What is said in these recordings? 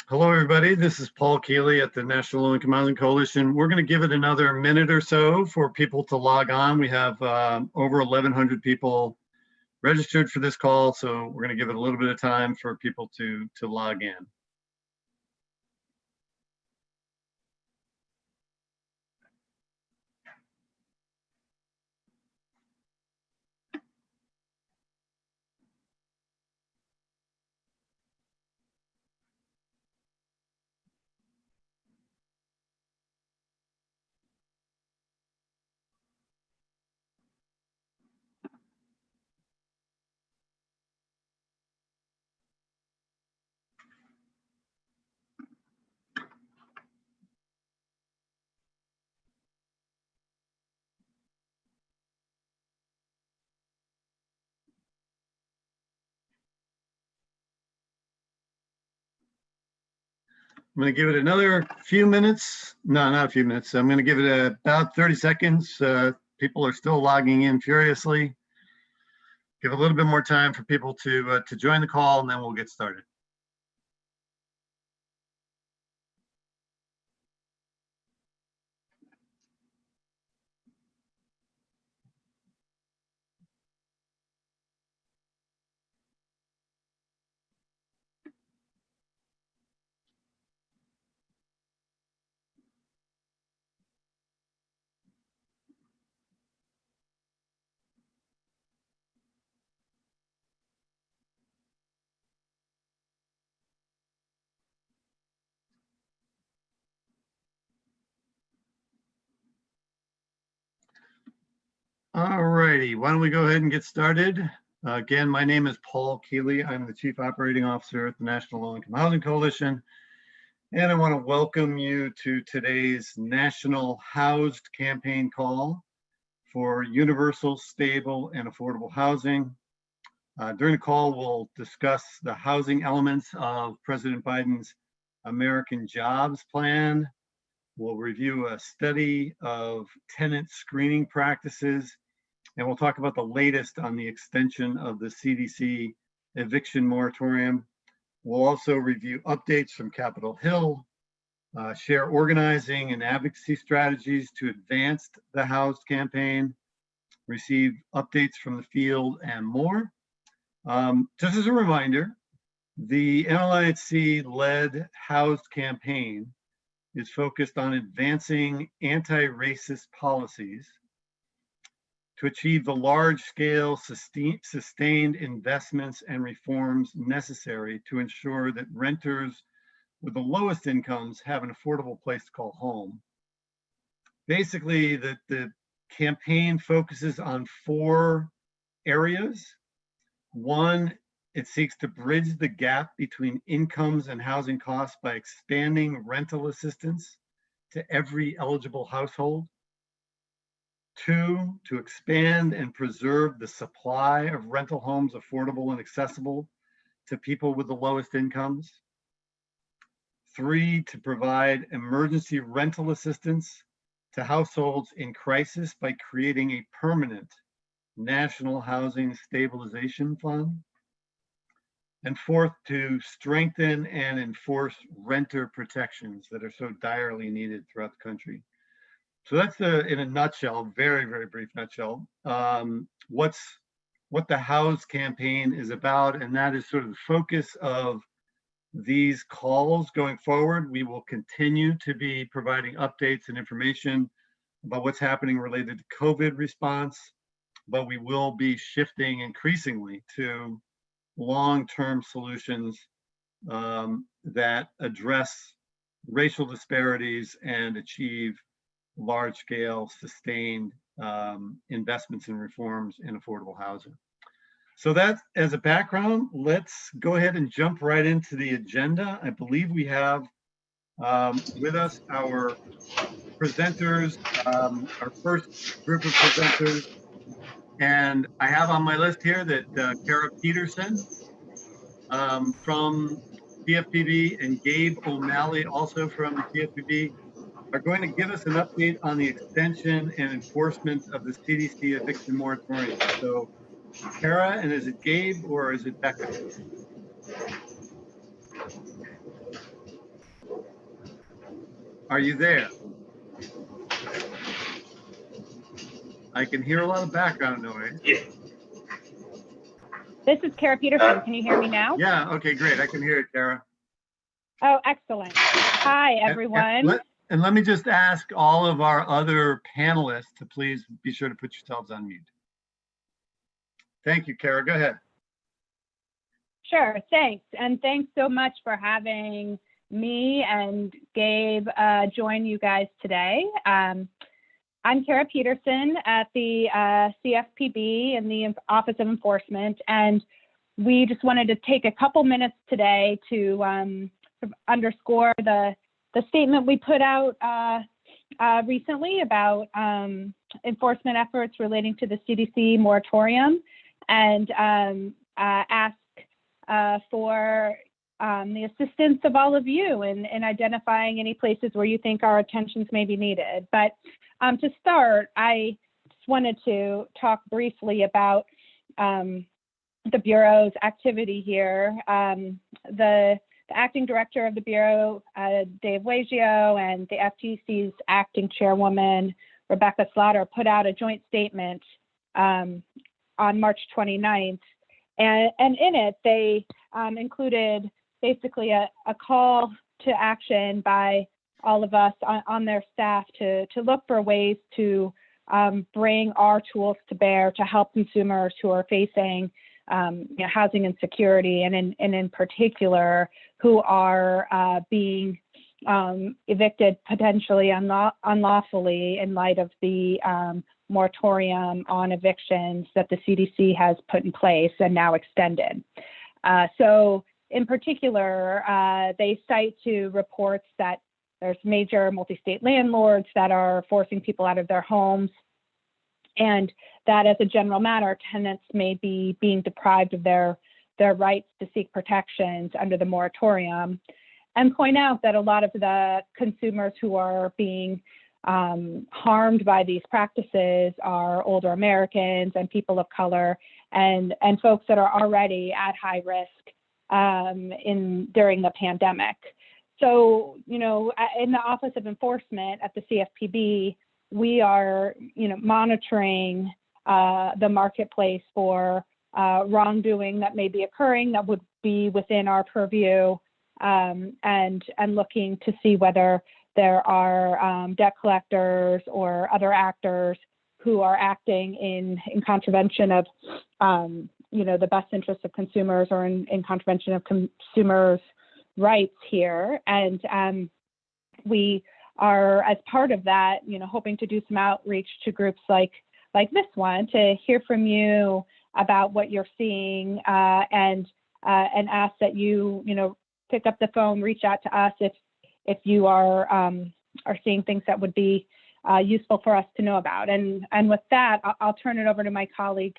Hello, everybody. This is Paul Kealey at the National Low-Income Housing Coalition. We're going to give it another minute or so for people to log on. We have over 1,100 people registered for this call, so we're going to give it a little bit of time for people to log in. I'm going to give it another few minutes. No, not a few minutes. I'm going to give it about 30 seconds. People are still logging in furiously. Give a little bit more time for people to join the call, and then we'll get started. All righty, why don't we go ahead and get started? Again, my name is Paul Kealey. I'm the Chief Operating Officer at the National Low-Income Housing Coalition, and I want to welcome you to today's National HoUSed campaign call for universal, stable, and affordable housing. During the call, we'll discuss the housing elements of President Biden's American Jobs Plan. We'll review a study of tenant screening practices, and we'll talk about the latest on the extension of the CDC eviction moratorium. We'll also review updates from Capitol Hill, share organizing and advocacy strategies to advance the HoUSed campaign, receive updates from the field, and more. Just as a reminder, the NLIHC-led HoUSed campaign is focused on advancing anti-racist policies to achieve the large-scale sustained investments and reforms necessary to ensure that renters with the lowest incomes have an affordable place to call home. Basically, the campaign focuses on 4 areas. One, it seeks to bridge the gap between incomes and housing costs by expanding rental assistance to every eligible household. 2, to expand and preserve the supply of rental homes affordable and accessible to people with the lowest incomes. 3, to provide emergency rental assistance to households in crisis by creating a permanent National Housing Stabilization Fund. And 4th, to strengthen and enforce renter protections that are so direly needed throughout the country. So that's in a nutshell, very, very brief nutshell, what the HoUSed campaign is about, and that is sort of the focus of these calls going forward. We will continue to be providing updates and information about what's happening related to COVID response, but we will be shifting increasingly to long-term solutions that address racial disparities and achieve large-scale sustained investments and reforms in affordable housing. So that as a background, let's go ahead and jump right into the agenda. I believe we have with us our presenters, our first group of presenters. And I have on my list here that Kara Peterson from TFPB and Gabe O'Malley, also from the TFPB, are going to give us an update on the extension and enforcement of the CDC eviction moratorium. So Kara, and is it Gabe or is it Becca? Are you there? I can hear a lot of background noise. Yeah. This is Kara Peterson. Can you hear me now? Yeah, okay, great. I can hear it, Kara. Oh, excellent. Hi, everyone. And let me just ask all of our other panelists to please be sure to put yourselves on mute. Thank you, Kara. Go ahead. Sure, thanks. And thanks so much for having me and Gabe join you guys today. I'm Kara Peterson at the CFPB in the Office of Enforcement, and we just wanted to take a couple minutes today to underscore the statement we put out recently about enforcement efforts relating to the CDC moratorium, and ask for the assistance of all of you in identifying any places where you think our attentions may be needed. But to start, I just wanted to talk briefly about the Bureau's activity here. The acting director of the Bureau, Dave Waggio, and the FTC's acting chairwoman, Rebecca Slaughter, put out a joint statement on March 29th. And in it, they included basically a call to action by all of us on their staff to look for ways to bring our tools to bear to help consumers who are facing housing insecurity, and in particular, who are being evicted potentially unlawfully in light of the moratorium on evictions that the CDC has put in place and now extended. So in particular, they cite to reports that there's major multi-state landlords that are forcing people out of their homes, and that as a general matter, tenants may be being deprived of their rights to seek protections under the moratorium, and point out that a lot of the consumers who are being harmed by these practices are older Americans and people of color, and folks that are already at high risk during the pandemic. So, in the Office of Enforcement at the CFPB, we are, monitoring the marketplace for wrongdoing that may be occurring that would be within our purview, and looking to see whether there are debt collectors or other actors who are acting in contravention of, the best interests of consumers, or in contravention of consumers' rights here. And we are, as part of that, hoping to do some outreach to groups like this one to hear from you about what you're seeing, and ask that you, pick up the phone, reach out to us if you are seeing things that would be useful for us to know about. And with that, I'll turn it over to my colleague,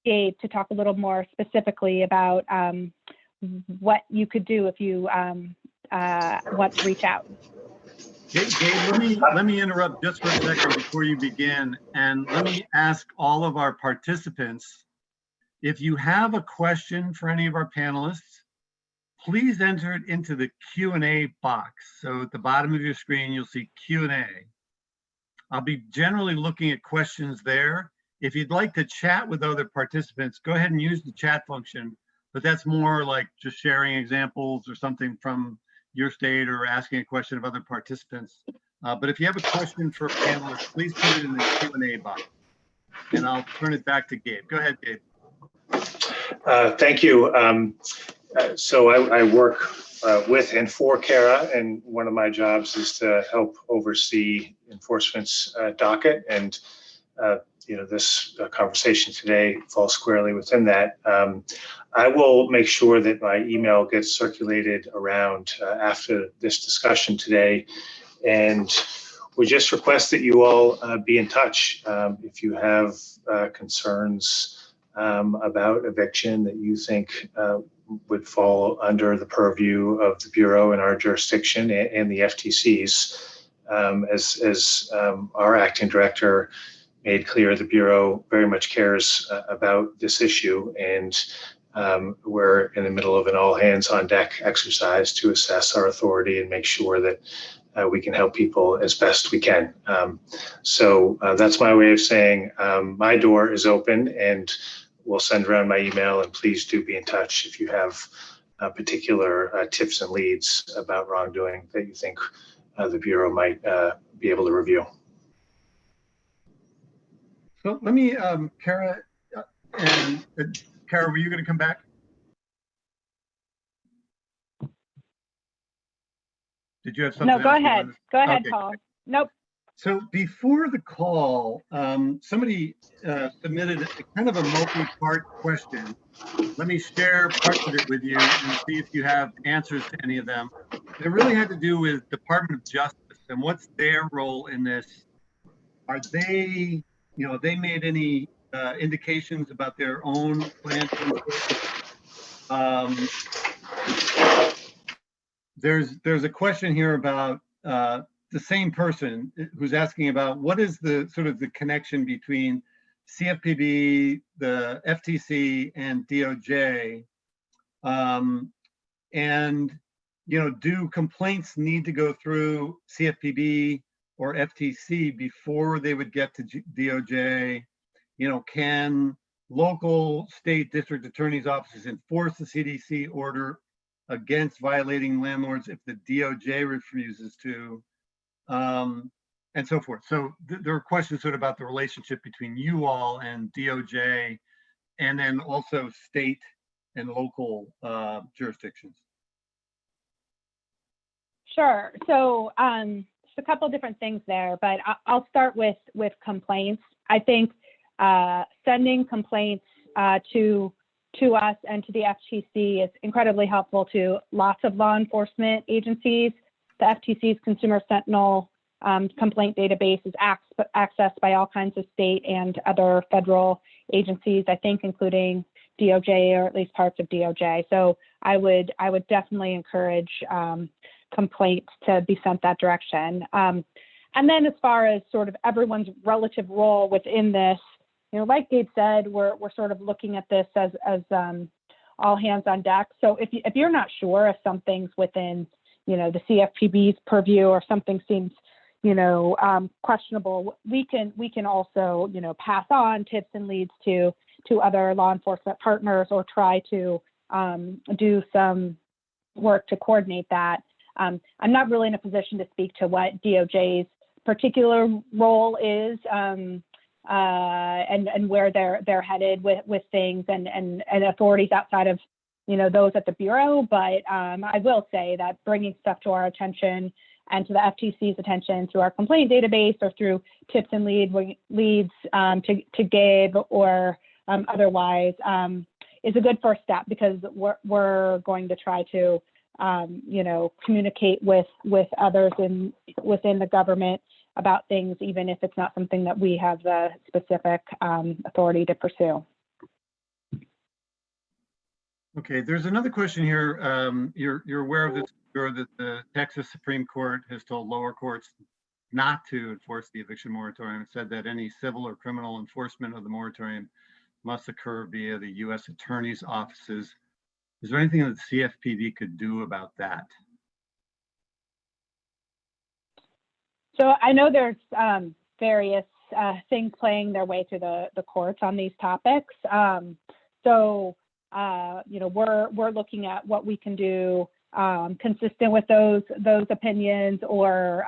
Gabe, to talk a little more specifically about what you could do if you want to reach out. Gabe, let me interrupt just for a second before you begin, and let me ask all of our participants, if you have a question for any of our panelists, please enter it into the Q&A box. So at the bottom of your screen, you'll see Q&A. I'll be generally looking at questions there. If you'd like to chat with other participants, go ahead and use the chat function, but that's more like just sharing examples or something from your state, or asking a question of other participants. But if you have a question for a panelist, please put it in the Q&A box, and I'll turn it back to Gabe. Go ahead, Gabe. Thank you. So I work with and for Kara, and one of my jobs is to help oversee enforcement's docket, and this conversation today falls squarely within that. I will make sure that my email gets circulated around after this discussion today, and we just request that you all be in touch if you have concerns about eviction that you think would fall under the purview of the Bureau in our jurisdiction and the FTC's. As our acting director made clear, the Bureau very much cares about this issue, and we're in the middle of an all hands on deck exercise to assess our authority and make sure that we can help people as best we can. So that's my way of saying my door is open, and we'll send around my email, and please do be in touch if you have particular tips and leads about wrongdoing that you think the Bureau might be able to review. So let me, Kara, Kara, were you going to come back? Did you have something? No, go ahead. Go ahead, Okay. Paul. Nope. So before the call, somebody submitted a kind of a multi-part question. Let me share parts of it with you and see if you have answers to any of them. It really had to do with Department of Justice and what's their role in this. Are they, they made any indications about their own plan to enforce? There's a question here about the same person who's asking about what is the sort of the connection between CFPB, the FTC, and DOJ, and do complaints need to go through CFPB or FTC before they would get to DOJ? Can local, state, district attorneys' offices enforce the CDC order against violating landlords if the DOJ refuses to, and so forth. So there are questions sort of about the relationship between you all and DOJ, and then also state and local jurisdictions. Sure. So just a couple different things there, but I'll start with complaints. I think sending complaints to us and to the FTC is incredibly helpful to lots of law enforcement agencies. The FTC's Consumer Sentinel complaint database is accessed by all kinds of state and other federal agencies, I think, including DOJ, or at least parts of DOJ. So I would definitely encourage complaints to be sent that direction. And then as far as sort of everyone's relative role within this, like Gabe said, we're sort of looking at this as all hands on deck. So if you're not sure if something's within, the CFPB's purview, or something seems, questionable, we can also, pass on tips and leads to other law enforcement partners, or try to do some work to coordinate that. I'm not really in a position to speak to what DOJ's particular role is, and where they're headed with things and authorities outside of those at the Bureau. But I will say that bringing stuff to our attention and to the FTC's attention through our complaint database, or through tips and leads to Gabe or otherwise, is a good first step, because we're going to try to communicate with others within the government about things, even if it's not something that we have the specific authority to pursue. Okay, there's another question here. You're aware of this, that the Texas Supreme Court has told lower courts not to enforce the eviction moratorium. It said that any civil or criminal enforcement of the moratorium must occur via the U.S. Attorney's offices. Is there anything that the CFPB could do about that? So I know there's various things playing their way through the courts on these topics. We're looking at what we can do consistent with those opinions, or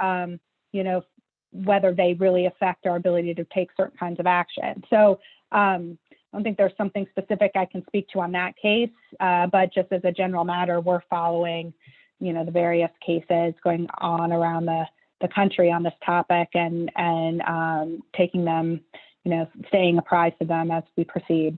whether they really affect our ability to take certain kinds of action. So I don't think there's something specific I can speak to on that case, but just as a general matter, we're following the various cases going on around the country on this topic, and taking them, staying apprised of them as we proceed.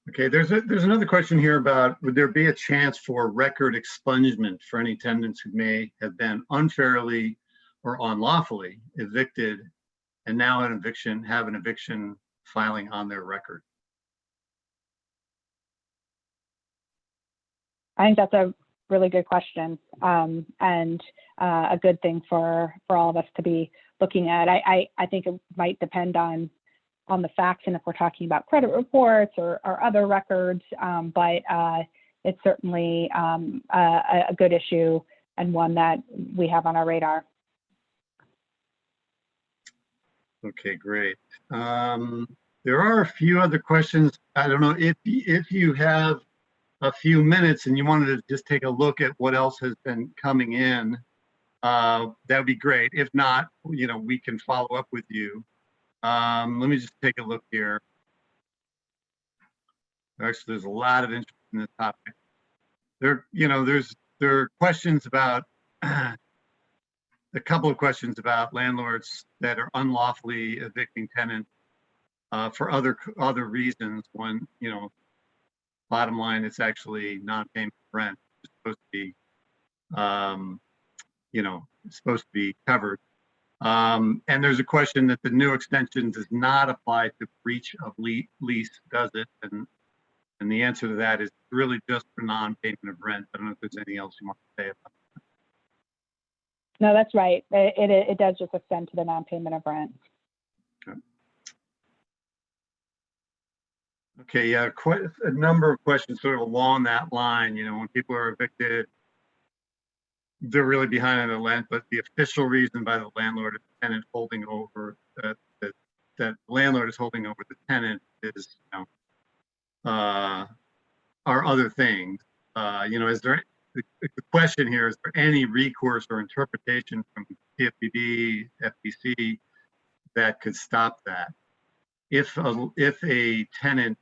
Okay, there's another question here about, would there be a chance for record expungement for any tenants who may have been unfairly or unlawfully evicted and now have an eviction filing on their record? I think that's a really good question, and a good thing for all of us to be looking at. I think it might depend on the facts, and if we're talking about credit reports or other records, but it's certainly a good issue one that we have on our radar. Okay, great. There are a few other questions. I don't know if you have a few minutes and you wanted to just take a look at what else has been coming in, that would be great. If not, we can follow up with you. Let me just take a look here. Actually, there's a lot of interest in this topic. There are questions about a couple of questions about landlords that are unlawfully evicting tenants for other reasons. When bottom line, it's actually non-payment of rent. It's supposed to be, it's supposed to be covered. And there's a question that the new extension does not apply to breach of lease, does it? And the answer to that is really just for non-payment of rent. I don't know if there's anything else you want to say about that. No, that's right. It does just extend to the non-payment of rent. Okay, yeah, quite a number of questions sort of along that line. When people are evicted, they're really behind on the rent, but the official reason by the landlord is the tenant holding over that landlord is holding over the tenant is are other things. Is there the question here, is there any recourse or interpretation from CFPB, FTC that could stop that? If a tenant,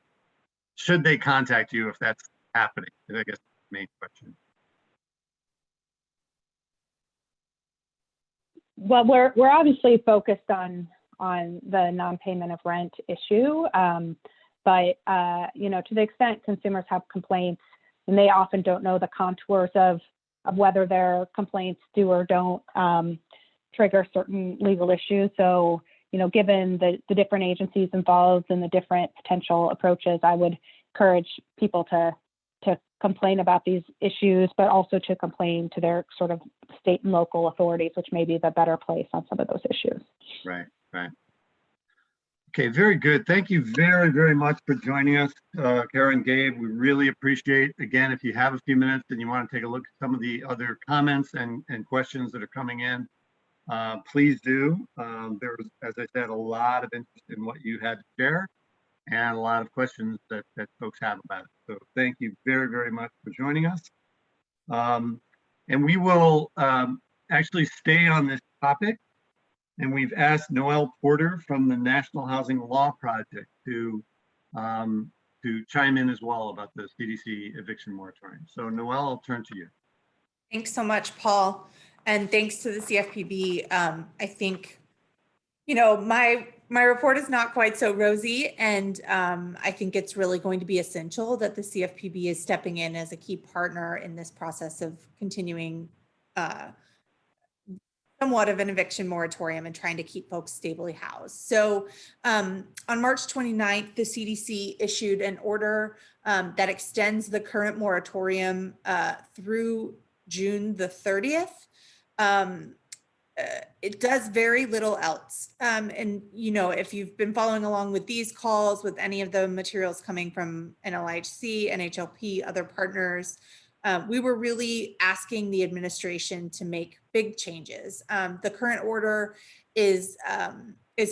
should they contact you if that's happening? I guess that's the main question. Well, we're obviously focused on the non-payment of rent issue, but to the extent consumers have complaints, and they often don't know the contours of whether their complaints do or don't trigger certain legal issues. So, given the different agencies involved and the different potential approaches, I would encourage people to complain about these issues, but also to complain to their sort of state and local authorities, which may be the better place on some of those issues. Right. Okay, very good. Thank you very, very much for joining us, Kara and Gabe. We really appreciate, again, if you have a few minutes and you want to take a look at some of the other comments and questions that are coming in, please do. There was, as I said, a lot of interest in what you had to share and a lot of questions that folks have about it. So thank you very, very much for joining us. And we will actually stay on this topic. And we've asked Noëlle Porter from the National Housing Law Project to chime in as well about the CDC eviction moratorium. So Noëlle, I'll turn to you. Thanks so much, Paul. And thanks to the CFPB. I think, my report is not quite so rosy, and I think it's really going to be essential that the CFPB is stepping in as a key partner in this process of continuing somewhat of an eviction moratorium and trying to keep folks stably housed. So on March 29th, the CDC issued an order that extends the current moratorium through June the 30th. It does very little else. And, if you've been following along with these calls, with any of the materials coming from NLIHC, NHLP, other partners, we were really asking the administration to make big changes. The current order is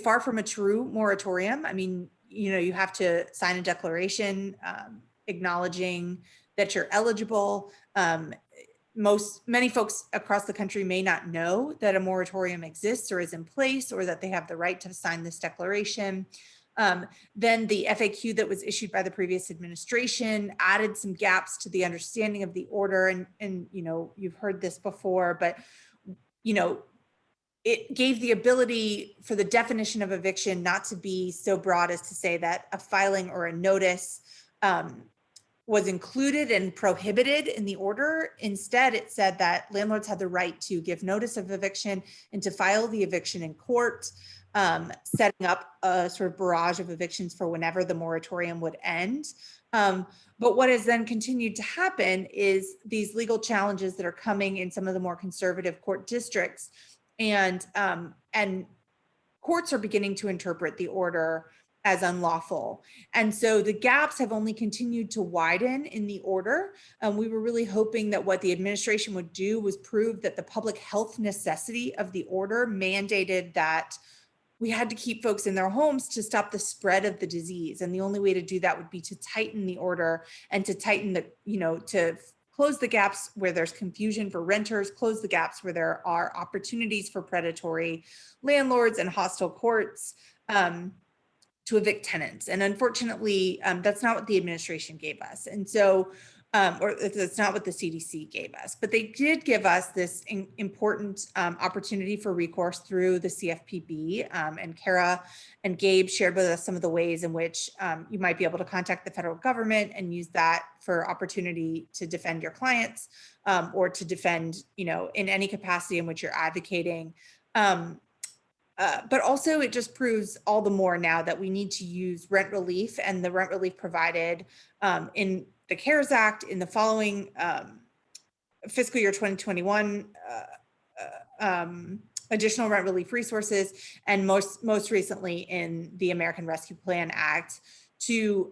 far from a true moratorium. I mean, you have to sign a declaration acknowledging that you're eligible. Many folks across the country may not know that a moratorium exists or is in place, or that they have the right to sign this declaration. Then the FAQ that was issued by the previous administration added some gaps to the understanding of the order. And you've heard this before, but, it gave the ability for the definition of eviction not to be so broad as to say that a filing or a notice was included and prohibited in the order. Instead, it said that landlords had the right to give notice of eviction and to file the eviction in court, setting up a sort of barrage of evictions for whenever the moratorium would end. But what has then continued to happen is these legal challenges that are coming in some of the more conservative court districts, and courts are beginning to interpret the order as unlawful. And so the gaps have only continued to widen in the order. We were really hoping that what the administration would do was prove that the public health necessity of the order mandated that we had to keep folks in their homes to stop the spread of the disease. And the only way to do that would be to tighten the order and to tighten the, to close the gaps where there's confusion for renters, close the gaps where there are opportunities for predatory landlords and hostile courts to evict tenants. And unfortunately, that's not what the administration gave us. And so, or that's not what the CDC gave us, but they did give us this important opportunity for recourse through the CFPB. And Kara and Gabe shared with us some of the ways in which you might be able to contact the federal government and use that for opportunity to defend your clients or to defend, in any capacity in which you're advocating. But also it just proves all the more now that we need to use rent relief, and the rent relief provided in the CARES Act in the following fiscal year 2021 additional rent relief resources, and most recently in the American Rescue Plan Act to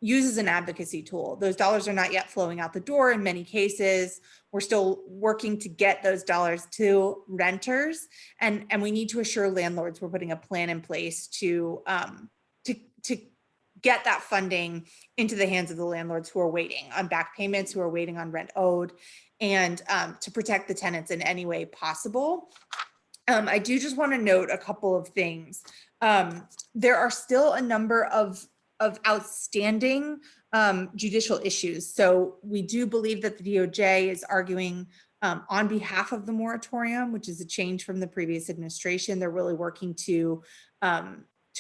use as an advocacy tool. Those dollars are not yet flowing out the door in many cases. We're still working to get those dollars to renters, and we need to assure landlords we're putting a plan in place to get that funding into the hands of the landlords who are waiting on back payments, who are waiting on rent owed, and to protect the tenants in any way possible. I do just want to note a couple of things. There are still a number of outstanding judicial issues. So we do believe that the DOJ is arguing on behalf of the moratorium, which is a change from the previous administration. They're really working to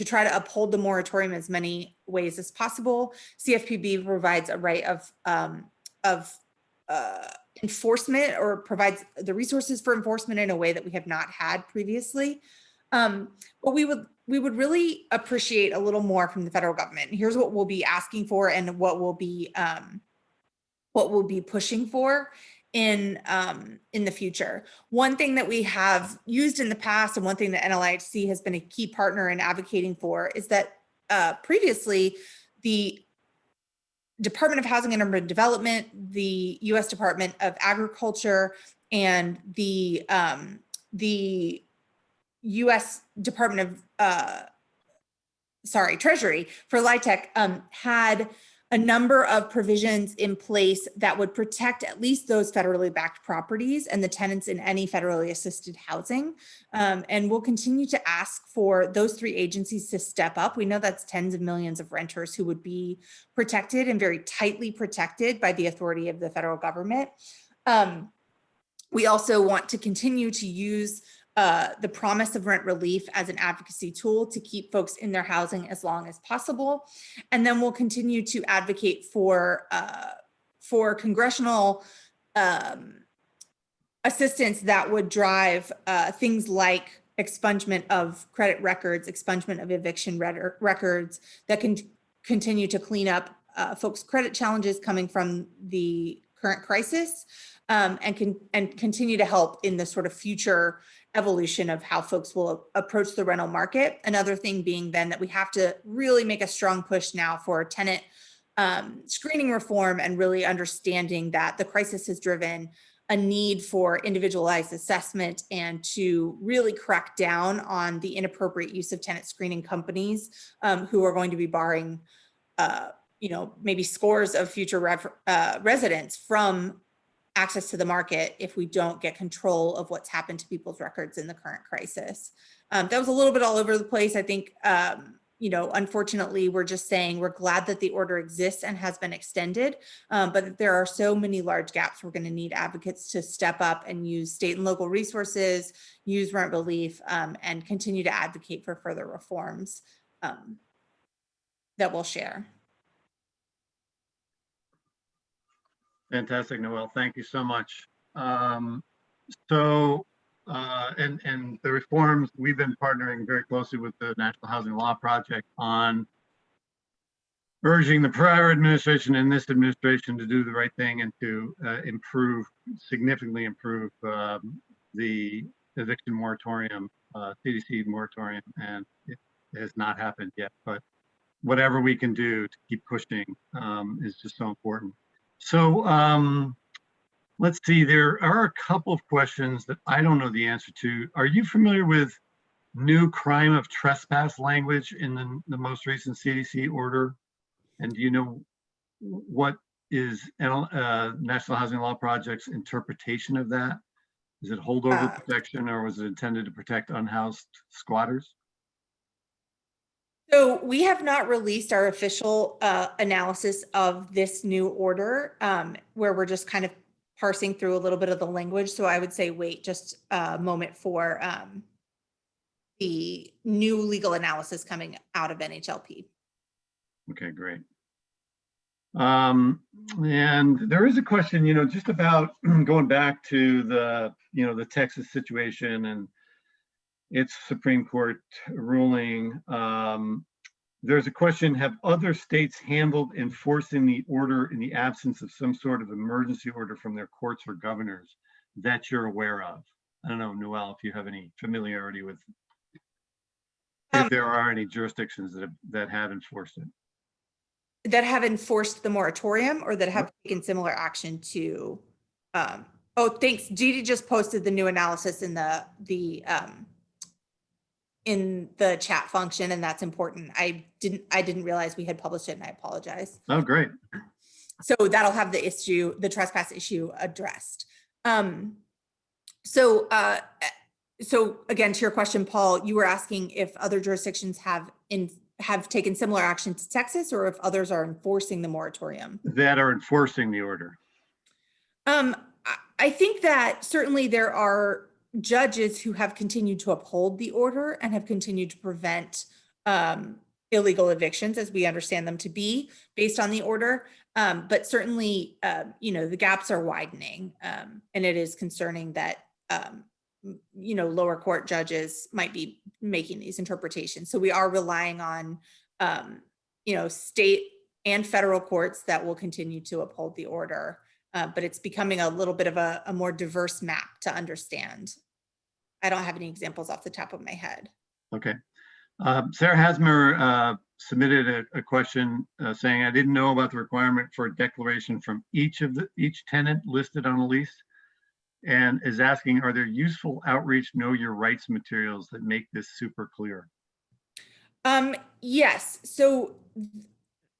try to uphold the moratorium as many ways as possible. CFPB provides a right of enforcement, or provides the resources for enforcement in a way that we have not had previously. But we would really appreciate a little more from the federal government. Here's what we'll be asking for, and what we'll be pushing for in the future. One thing that we have used in the past, and one thing that NLIHC has been a key partner in advocating for, is that previously the Department of Housing and Urban Development, the U.S. Department of Agriculture, and the U.S. Department of Treasury for LIHTC had a number of provisions in place that would protect at least those federally backed properties and the tenants in any federally assisted housing. And we'll continue to ask for those three agencies to step up. We know that's tens of millions of renters who would be protected, and very tightly protected, by the authority of the federal government. We also want to continue to use the promise of rent relief as an advocacy tool to keep folks in their housing as long as possible. And then we'll continue to advocate for congressional assistance that would drive things like expungement of credit records, expungement of eviction records, that can continue to clean up folks' credit challenges coming from the current crisis, and continue to help in the sort of future evolution of how folks will approach the rental market. Another thing being then that we have to really make a strong push now for tenant screening reform, and really understanding that the crisis has driven a need for individualized assessment, and to really crack down on the inappropriate use of tenant screening companies who are going to be barring maybe scores of future residents from access to the market if we don't get control of what's happened to people's records in the current crisis. That was a little bit all over the place. I think, unfortunately, we're just saying we're glad that the order exists and has been extended, but there are so many large gaps. We're going to need advocates to step up and use state and local resources, use rent relief, and continue to advocate for further reforms that we'll share. Fantastic, Noëlle. Thank you so much. And the reforms, we've been partnering very closely with the National Housing Law Project on urging the prior administration and this administration to do the right thing, and to significantly improve the eviction moratorium, CDC moratorium, and it has not happened yet, but whatever we can do to keep pushing is just so important. So let's see, there are a couple of questions that I don't know the answer to. Are you familiar with new crime of trespass language in the most recent CDC order? And do you know what is National Housing Law Project's interpretation of that? Is it holdover protection, or was it intended to protect unhoused squatters? So we have not released our official analysis of this new order, where we're just kind of parsing through a little bit of the language. So I would say wait just a moment for the new legal analysis coming out of NHLP. Okay, great. And there is a question, just about going back to the Texas situation and its Supreme Court ruling. There's a question, have other states handled enforcing the order in the absence of some sort of emergency order from their courts or governors that you're aware of? I don't know, Noëlle, if you have any familiarity with, if there are any jurisdictions that have enforced it. That have enforced the moratorium, or that have taken similar action to, oh, thanks. Didi just posted the new analysis in the chat function, and that's important. I didn't realize we had published it, and I apologize. Oh, great. So that'll have the trespass issue addressed. So again, to your question, Paul, you were asking if other jurisdictions have taken similar action to Texas, or if others are enforcing the moratorium. That are enforcing the order. I think that certainly there are judges who have continued to uphold the order and have continued to prevent illegal evictions as we understand them to be based on the order. But certainly, the gaps are widening, and it is concerning that lower court judges might be making these interpretations. So we are relying on, state and federal courts that will continue to uphold the order. But it's becoming a little bit of a more diverse map to understand. I don't have any examples off the top of my head. Okay. Sarah Hasmer submitted a question saying, I didn't know about the requirement for a declaration from each tenant listed on a lease, and is asking, are there useful outreach know your rights materials that make this super clear? Yes. So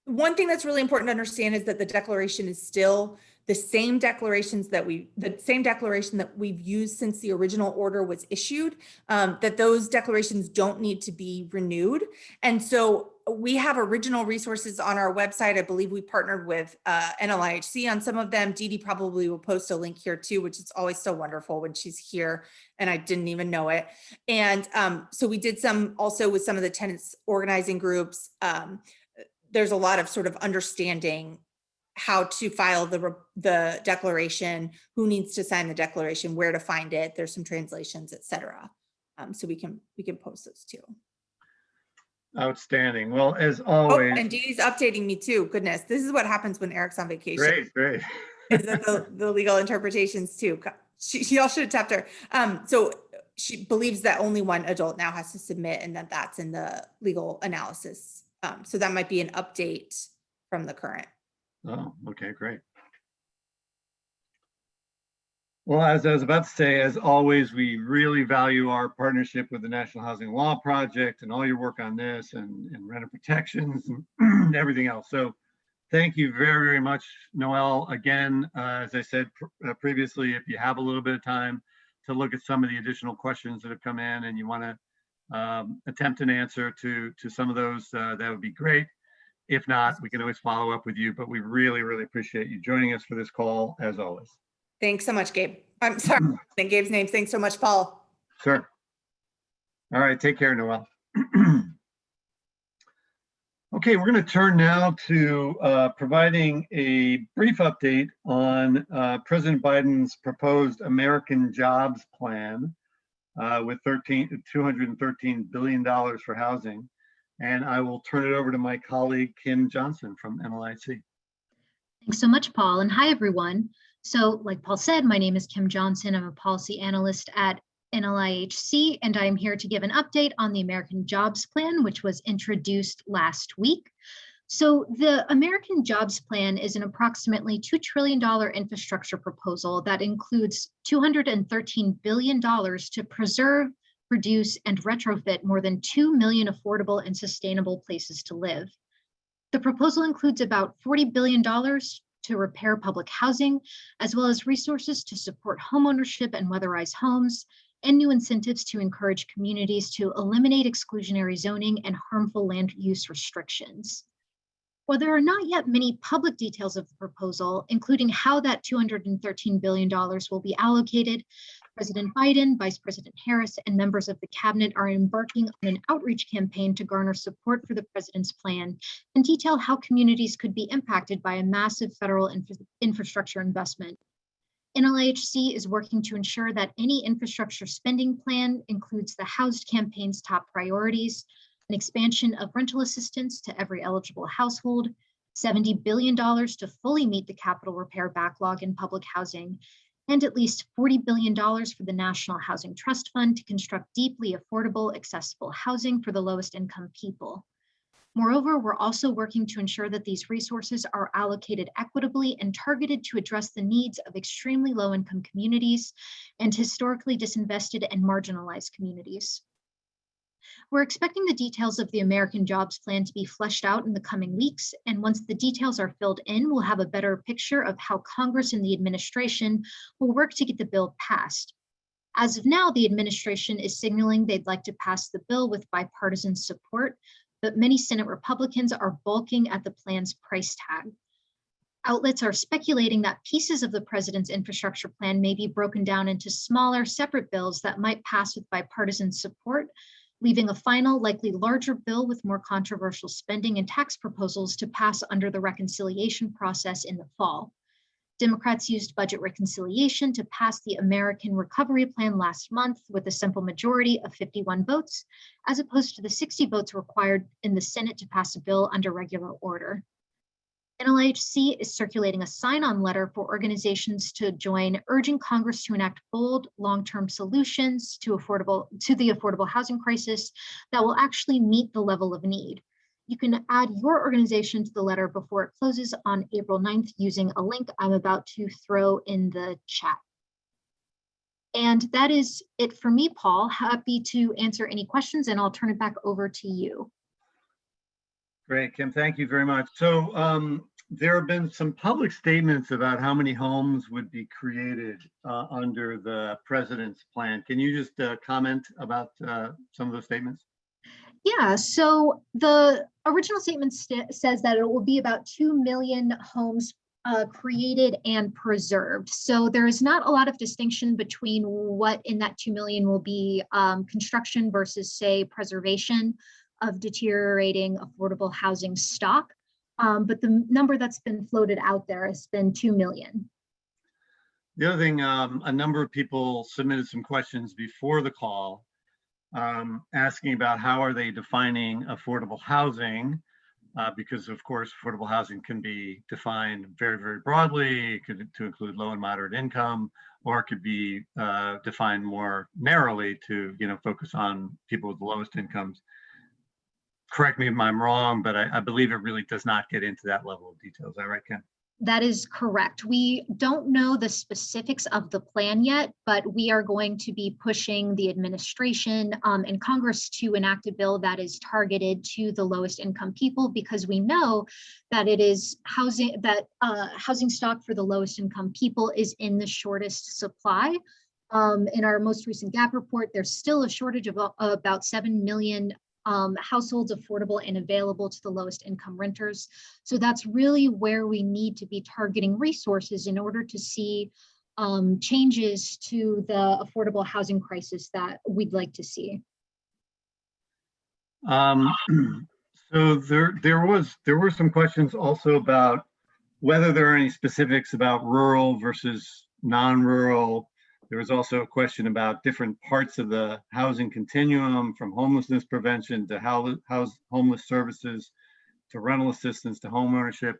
one thing that's really important to understand is that the declaration is still the same declaration that we've used since the original order was issued, that those declarations don't need to be renewed. And so we have original resources on our website. I believe we partnered with NLIHC on some of them. Didi probably will post a link here too, which is always so wonderful when she's here and I didn't even know it. And so we did some also with some of the tenants organizing groups. There's a lot of sort of understanding how to file the declaration, who needs to sign the declaration, where to find it. There's some translations, et cetera. So we can post those too. Outstanding. Well, as always. Oh, and Didi's updating me too. Goodness, this is what happens when Eric's on vacation. Great. Is that the legal interpretations too. Y'all should have tapped her. So she believes that only one adult now has to submit, and that's in the legal analysis. So that might be an update from the current. Oh, okay, great. Well, as I was about to say, as always, we really value our partnership with the National Housing Law Project and all your work on this and renter protections and everything else. So thank you very, very much, Noëlle. Again, as I said previously, if you have a little bit of time to look at some of the additional questions that have come in and you want to attempt an answer to some of those, that would be great. If not, we can always follow up with you, but we really, really appreciate you joining us for this call, as always. Thanks so much, Gabe. I'm sorry, I think Gabe's name. Thanks so much, Paul. Sure. All right, take care, Noëlle. Okay, we're going to turn now to providing a brief update on President Biden's proposed American Jobs Plan with $213 billion for housing. And I will turn it over to my colleague, Kim Johnson from NLIHC. Thanks so much, Paul. And hi, everyone. So like Paul said, my name is Kim Johnson. I'm a policy analyst at NLIHC, and I'm here to give an update on the American Jobs Plan, which was introduced last week. So the American Jobs Plan is an approximately $2 trillion infrastructure proposal that includes $213 billion to preserve, produce, and retrofit more than 2 million affordable and sustainable places to live. The proposal includes about $40 billion to repair public housing, as well as resources to support homeownership and weatherize homes, and new incentives to encourage communities to eliminate exclusionary zoning and harmful land use restrictions. While there are not yet many public details of the proposal, including how that $213 billion will be allocated, President Biden, Vice President Harris, and members of the cabinet are embarking on an outreach campaign to garner support for the president's plan and detail how communities could be impacted by a massive federal infrastructure investment. NLIHC is working to ensure that any infrastructure spending plan includes the HoUSed campaign's top priorities: an expansion of rental assistance to every eligible household, $70 billion to fully meet the capital repair backlog in public housing, and at least $40 billion for the National Housing Trust Fund to construct deeply affordable, accessible housing for the lowest income people. Moreover, we're also working to ensure that these resources are allocated equitably and targeted to address the needs of extremely low-income communities and historically disinvested and marginalized communities. We're expecting the details of the American Jobs Plan to be fleshed out in the coming weeks, and once the details are filled in, we'll have a better picture of how Congress and the administration will work to get the bill passed. As of now, the administration is signaling they'd like to pass the bill with bipartisan support, but many Senate Republicans are balking at the plan's price tag. Outlets are speculating that pieces of the president's infrastructure plan may be broken down into smaller, separate bills that might pass with bipartisan support, leaving a final, likely larger bill with more controversial spending and tax proposals to pass under the reconciliation process in the fall. Democrats used budget reconciliation to pass the American Recovery Plan last month with a simple majority of 51 votes, as opposed to the 60 votes required in the Senate to pass a bill under regular order. NLIHC is circulating a sign-on letter for organizations to join, urging Congress to enact bold, long-term solutions to the affordable housing crisis that will actually meet the level of need. You can add your organization to the letter before it closes on April 9th using a link I'm about to throw in the chat. And that is it for me, Paul. Happy to answer any questions, and I'll turn it back over to you. Great, Kim, thank you very much. So there have been some public statements about how many homes would be created under the president's plan. Can you just comment about some of those statements? Yeah, so the original statement says that it will be about 2 million homes created and preserved. So there is not a lot of distinction between what in that 2 million will be construction versus, say, preservation of deteriorating affordable housing stock. But the number that's been floated out there has been 2 million. The other thing, a number of people submitted some questions before the call asking about how are they defining affordable housing, because of course affordable housing can be defined very, very broadly. It could to include low and moderate income, or it could be defined more narrowly to focus on people with the lowest incomes. Correct me if I'm wrong, but I believe it really does not get into that level of detail. Is that right, Ken? That is correct. We don't know the specifics of the plan yet, but we are going to be pushing the administration and Congress to enact a bill that is targeted to the lowest income people, because we know that it is housing stock for the lowest income people is in the shortest supply. In our most recent gap report, there's still a shortage of about 7 million households affordable and available to the lowest income renters. So that's really where we need to be targeting resources in order to see changes to the affordable housing crisis that we'd like to see. So there were some questions also about whether there are any specifics about rural versus non-rural. There was also a question about different parts of the housing continuum, from homelessness prevention to homeless services, to rental assistance, to home ownership,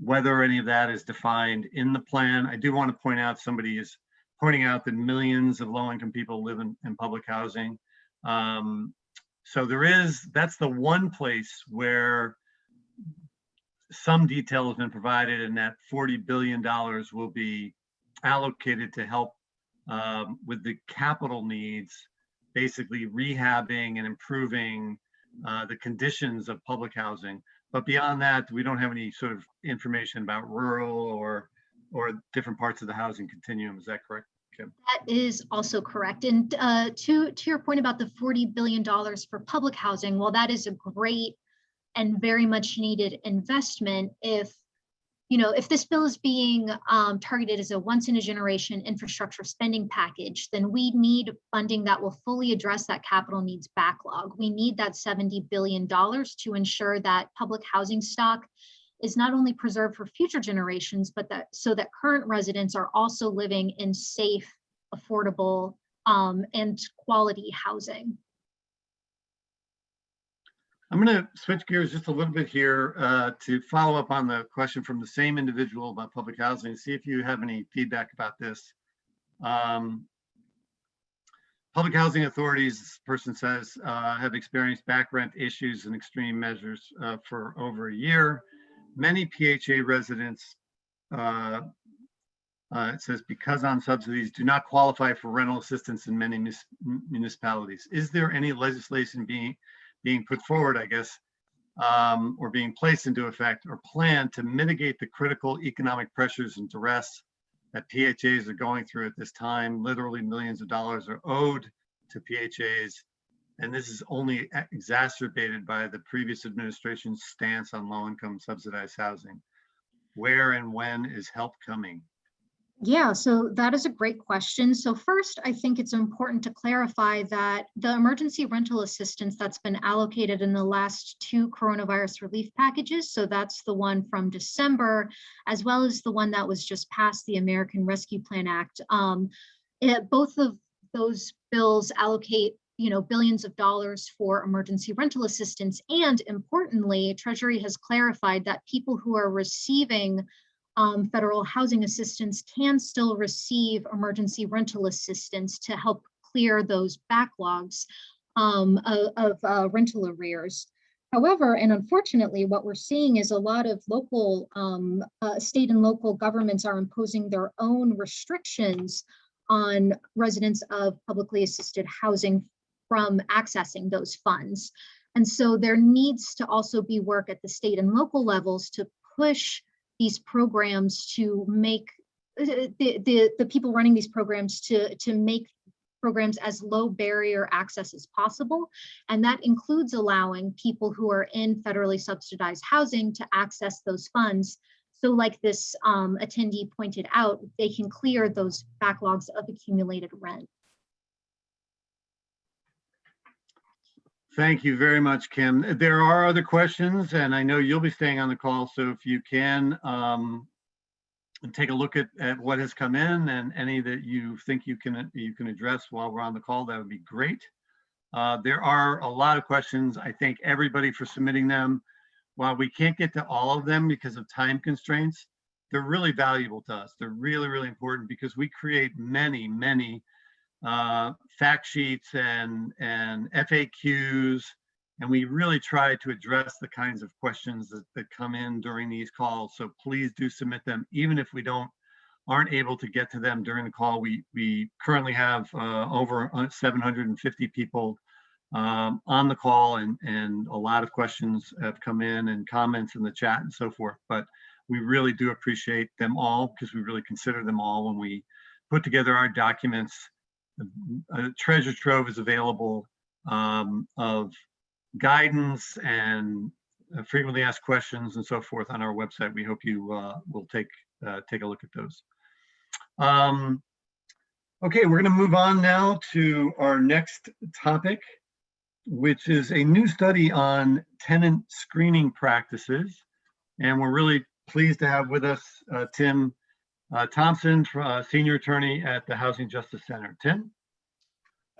whether any of that is defined in the plan. I do want to point out somebody has pointing out that millions of low-income people live in public housing. So that's the one place where some detail has been provided, and that $40 billion will be allocated to help with the capital needs, basically rehabbing and improving the conditions of public housing. But beyond that, we don't have any sort of information about rural or different parts of the housing continuum. Is that correct, Kim? That is also correct. And to your point about the $40 billion for public housing, well, that is a great and very much needed investment. If this bill is being targeted as a once in a generation infrastructure spending package, then we need funding that will fully address that capital needs backlog. We need that $70 billion to ensure that public housing stock is not only preserved for future generations, but so that current residents are also living in safe, affordable, and quality housing. I'm going to switch gears just a little bit here to follow up on the question from the same individual about public housing, see if you have any feedback about this. Public housing authorities, this person says, have experienced back rent issues and extreme measures for over a year. Many PHA residents, it says, because on subsidies, do not qualify for rental assistance in many municipalities. Is there any legislation being put forward, I guess, or being placed into effect or planned to mitigate the critical economic pressures and duress that PHAs are going through at this time? Literally millions of dollars are owed to PHAs, and this is only exacerbated by the previous administration's stance on low-income subsidized housing. Where and when is help coming? Yeah, so that is a great question. So first, I think it's important to clarify that the emergency rental assistance that's been allocated in the last 2 coronavirus relief packages, so that's the one from December, as well as the one that was just passed, the American Rescue Plan Act. Both of those bills allocate billions of dollars for emergency rental assistance. And importantly, Treasury has clarified that people who are receiving federal housing assistance can still receive emergency rental assistance to help clear those backlogs of rental arrears. However, and unfortunately, what we're seeing is a lot of local, state and local governments are imposing their own restrictions on residents of publicly assisted housing from accessing those funds. And so there needs to also be work at the state and local levels to push these programs to make the people running these programs to make programs as low barrier access as possible. And that includes allowing people who are in federally subsidized housing to access those funds. So like this attendee pointed out, they can clear those backlogs of accumulated rent. Thank you very much, Kim. There are other questions, and I know you'll be staying on the call, so if you can take a look at what has come in and any that you think you can address while we're on the call, that would be great. There are a lot of questions. I thank everybody for submitting them. While we can't get to all of them because of time constraints, they're really valuable to us. They're really, really important because we create many fact sheets and FAQs, and we really try to address the kinds of questions that come in during these calls. So please do submit them, even if we aren't able to get to them during the call. We currently have over 750 people on the call, and a lot of questions have come in and comments in the chat and so forth. But we really do appreciate them all because we really consider them all when we put together our documents. A treasure trove is available of guidance and frequently asked questions and so forth on our website. We hope you will take a look at those. Okay, we're going to move on now to our next topic, which is a new study on tenant screening practices. And we're really pleased to have with us Tim Thompson, senior attorney at the Housing Justice Center. Tim?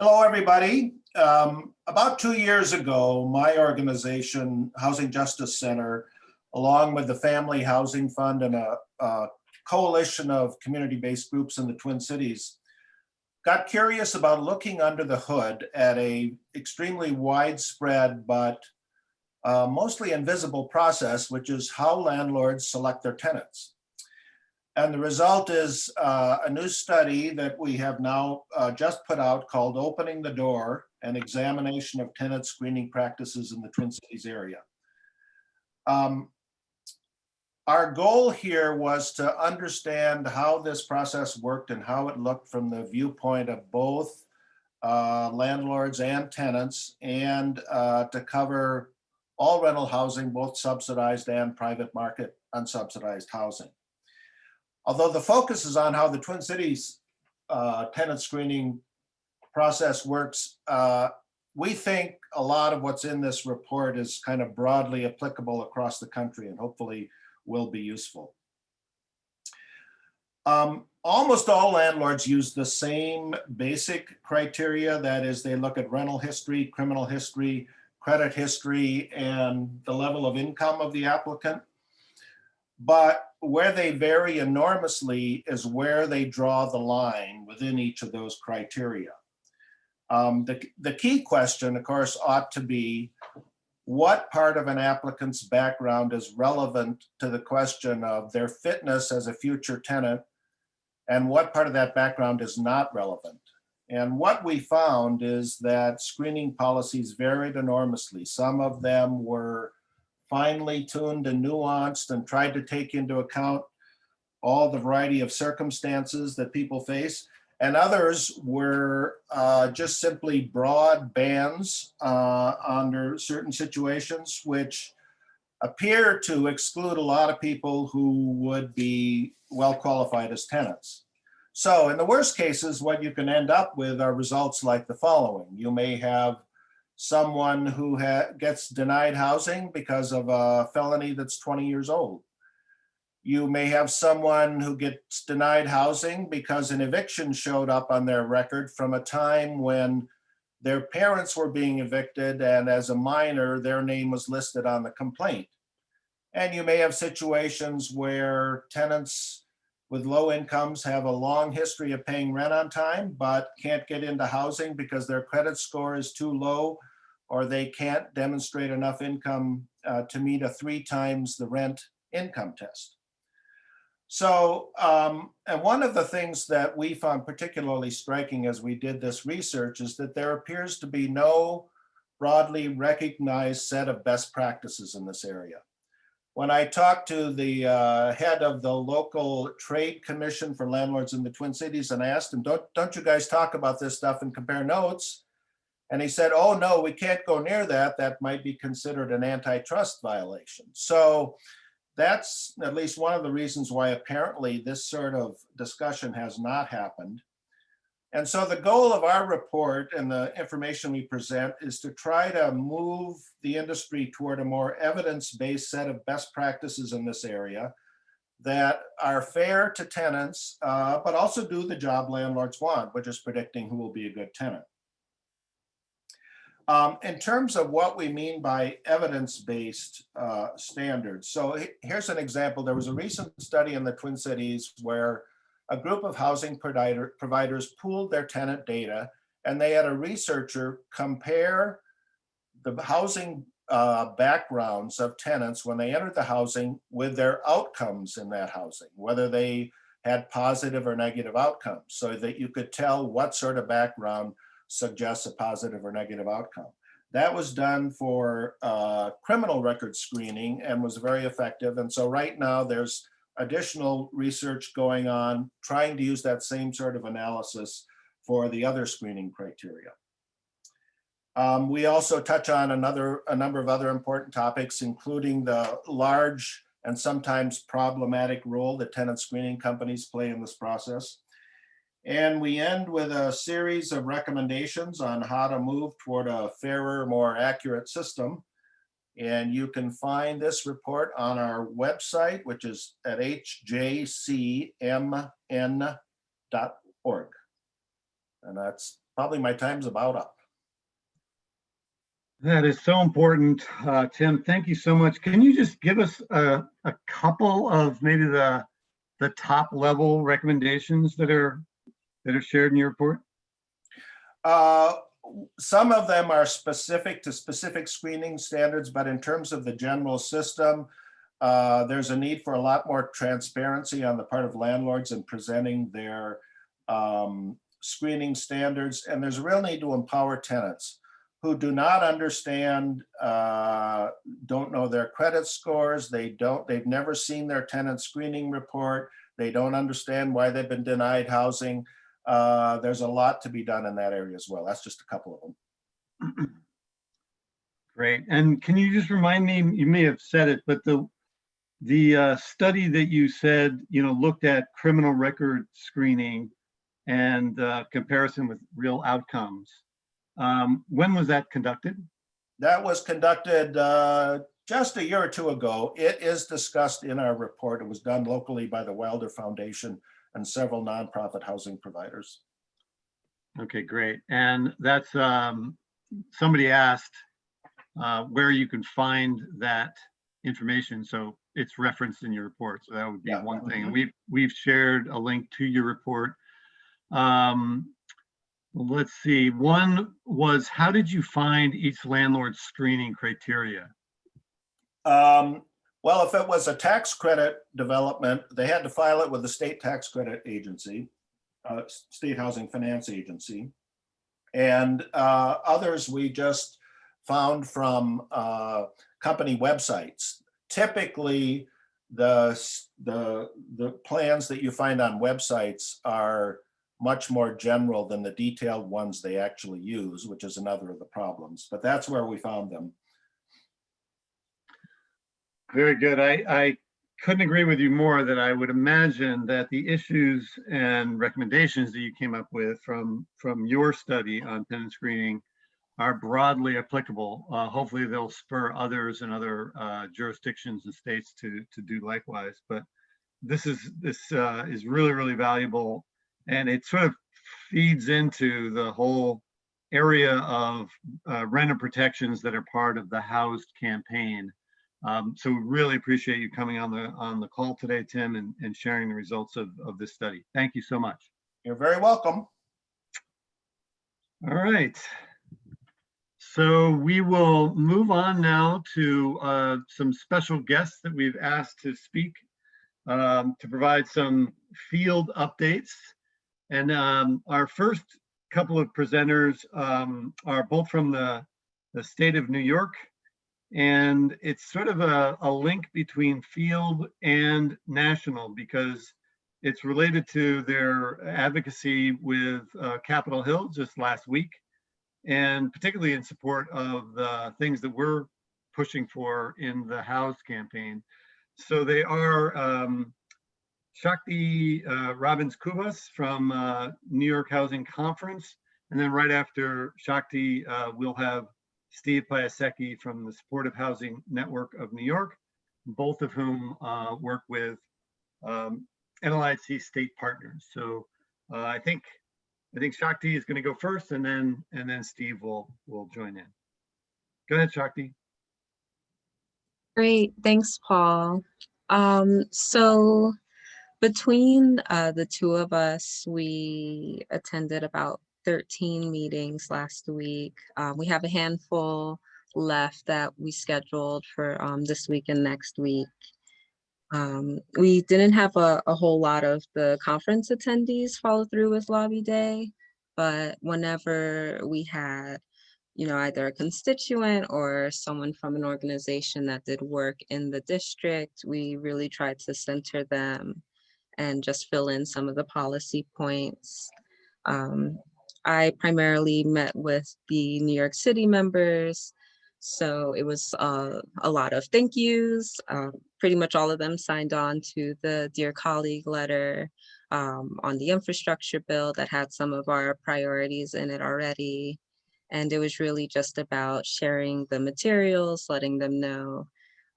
Hello, everybody. About 2 years ago, my organization, Housing Justice Center, along with the Family Housing Fund and a coalition of community-based groups in the Twin Cities, got curious about looking under the hood at a extremely widespread but mostly invisible process, which is how landlords select their tenants. And the result is a new study that we have now just put out called Opening the Door, an examination of tenant screening practices in the Twin Cities area. Our goal here was to understand how this process worked and how it looked from the viewpoint of both landlords and tenants, and to cover all rental housing, both subsidized and private market unsubsidized housing. Although the focus is on how the Twin Cities tenant screening process works, we think a lot of what's in this report is kind of broadly applicable across the country and hopefully will be useful. Almost all landlords use the same basic criteria. That is, they look at rental history, criminal history, credit history, and the level of income of the applicant. But where they vary enormously is where they draw the line within each of those criteria. The key question, of course, ought to be what part of an applicant's background is relevant to the question of their fitness as a future tenant, and what part of that background is not relevant. And what we found is that screening policies varied enormously. Some of them were finely tuned and nuanced and tried to take into account all the variety of circumstances that people face. And others were just simply broad bans under certain situations, which appear to exclude a lot of people who would be well qualified as tenants. So in the worst cases, what you can end up with are results like the following. You may have someone who gets denied housing because of a felony that's 20 years old. You may have someone who gets denied housing because an eviction showed up on their record from a time when their parents were being evicted, and as a minor, their name was listed on the complaint. And you may have situations where tenants with low incomes have a long history of paying rent on time, but can't get into housing because their credit score is too low, or they can't demonstrate enough income to meet a 3 times the rent income test. So, and one of the things that we found particularly striking as we did this research is that there appears to be no broadly recognized set of best practices in this area. When I talked to the head of the local trade commission for landlords in the Twin Cities and I asked him, don't you guys talk about this stuff and compare notes? And he said, oh no, we can't go near that. That might be considered an antitrust violation. So that's at least one of the reasons why apparently this sort of discussion has not happened. And so the goal of our report and the information we present is to try to move the industry toward a more evidence-based set of best practices in this area that are fair to tenants, but also do the job landlords want, which is predicting who will be a good tenant. In terms of what we mean by evidence-based standards. So here's an example. There was a recent study in the Twin Cities where a group of housing providers pooled their tenant data, and they had a researcher compare the housing backgrounds of tenants when they entered the housing with their outcomes in that housing, whether they had positive or negative outcomes, so that you could tell what sort of background suggests a positive or negative outcome. That was done for criminal record screening and was very effective. And so right now there's additional research going on trying to use that same sort of analysis for the other screening criteria. We also touch on a number of other important topics, including the large and sometimes problematic role that tenant screening companies play in this process. And we end with a series of recommendations on how to move toward a fairer, more accurate system. And you can find this report on our website, which is at hjcmn.org. And that's probably my time's about up. That is so important, Tim. Thank you so much. Can you just give us a couple of maybe the top level recommendations that are shared in your report? Some of them are specific to specific screening standards, but in terms of the general system, there's a need for a lot more transparency on the part of landlords in presenting their screening standards. And there's a real need to empower tenants who do not understand, don't know their credit scores. They've never seen their tenant screening report. They don't understand why they've been denied housing. There's a lot to be done in that area as well. That's just a couple of them. Great. And can you just remind me, you may have said it, but the study that you said, looked at criminal record screening and comparison with real outcomes. When was that conducted? That was conducted just a year or two ago. It is discussed in our report. It was done locally by the Wilder Foundation and several nonprofit housing providers. Okay, great. And that's, somebody asked where you can find that information. So it's referenced in your report. So that would be one thing. And we've shared a link to your report. Let's see. One was, how did you find each landlord's screening criteria? Well, if it was a tax credit development, they had to file it with the state tax credit agency, state housing finance agency. And others we just found from company websites. Typically, the plans that you find on websites are much more general than the detailed ones they actually use, which is another of the problems, but that's where we found them. Very good. I couldn't agree with you more that I would imagine that the issues and recommendations that you came up with from your study on tenant screening are broadly applicable. Hopefully they'll spur others in other jurisdictions and states to do likewise. But this is really, really valuable. And it sort of feeds into the whole area of renter protections that are part of the HoUSed campaign. So we really appreciate you coming on the call today, Tim, and sharing the results of this study. Thank you so much. You're very welcome. All right. So we will move on now to some special guests that we've asked to speak to provide some field updates. And our first couple of presenters are both from the state of New York. And it's sort of a link between field and national because it's related to their advocacy with Capitol Hill just last week, and particularly in support of the things that we're pushing for in the HoUSed campaign. So they are Shakti Robbins-Cubas from New York Housing Conference. And then right after Shakti, we'll have Steve Piasecki from the Supportive Housing Network of New York, both of whom work with NLIHC state partners. So I think Shakti is going to go first, and then Steve will join in. Go ahead, Shakti. Great, thanks, Paul. So between the two of us, we attended about 13 meetings last week. We have a handful left that we scheduled for this week and next week. We didn't have a whole lot of the conference attendees follow through with Lobby Day, but whenever we had, either a constituent or someone from an organization that did work in the district, we really tried to center them and just fill in some of the policy points. I primarily met with the New York City members, so it was a lot of thank yous. Pretty much all of them signed on to the Dear Colleague letter on the infrastructure bill that had some of our priorities in it already. And it was really just about sharing the materials, letting them know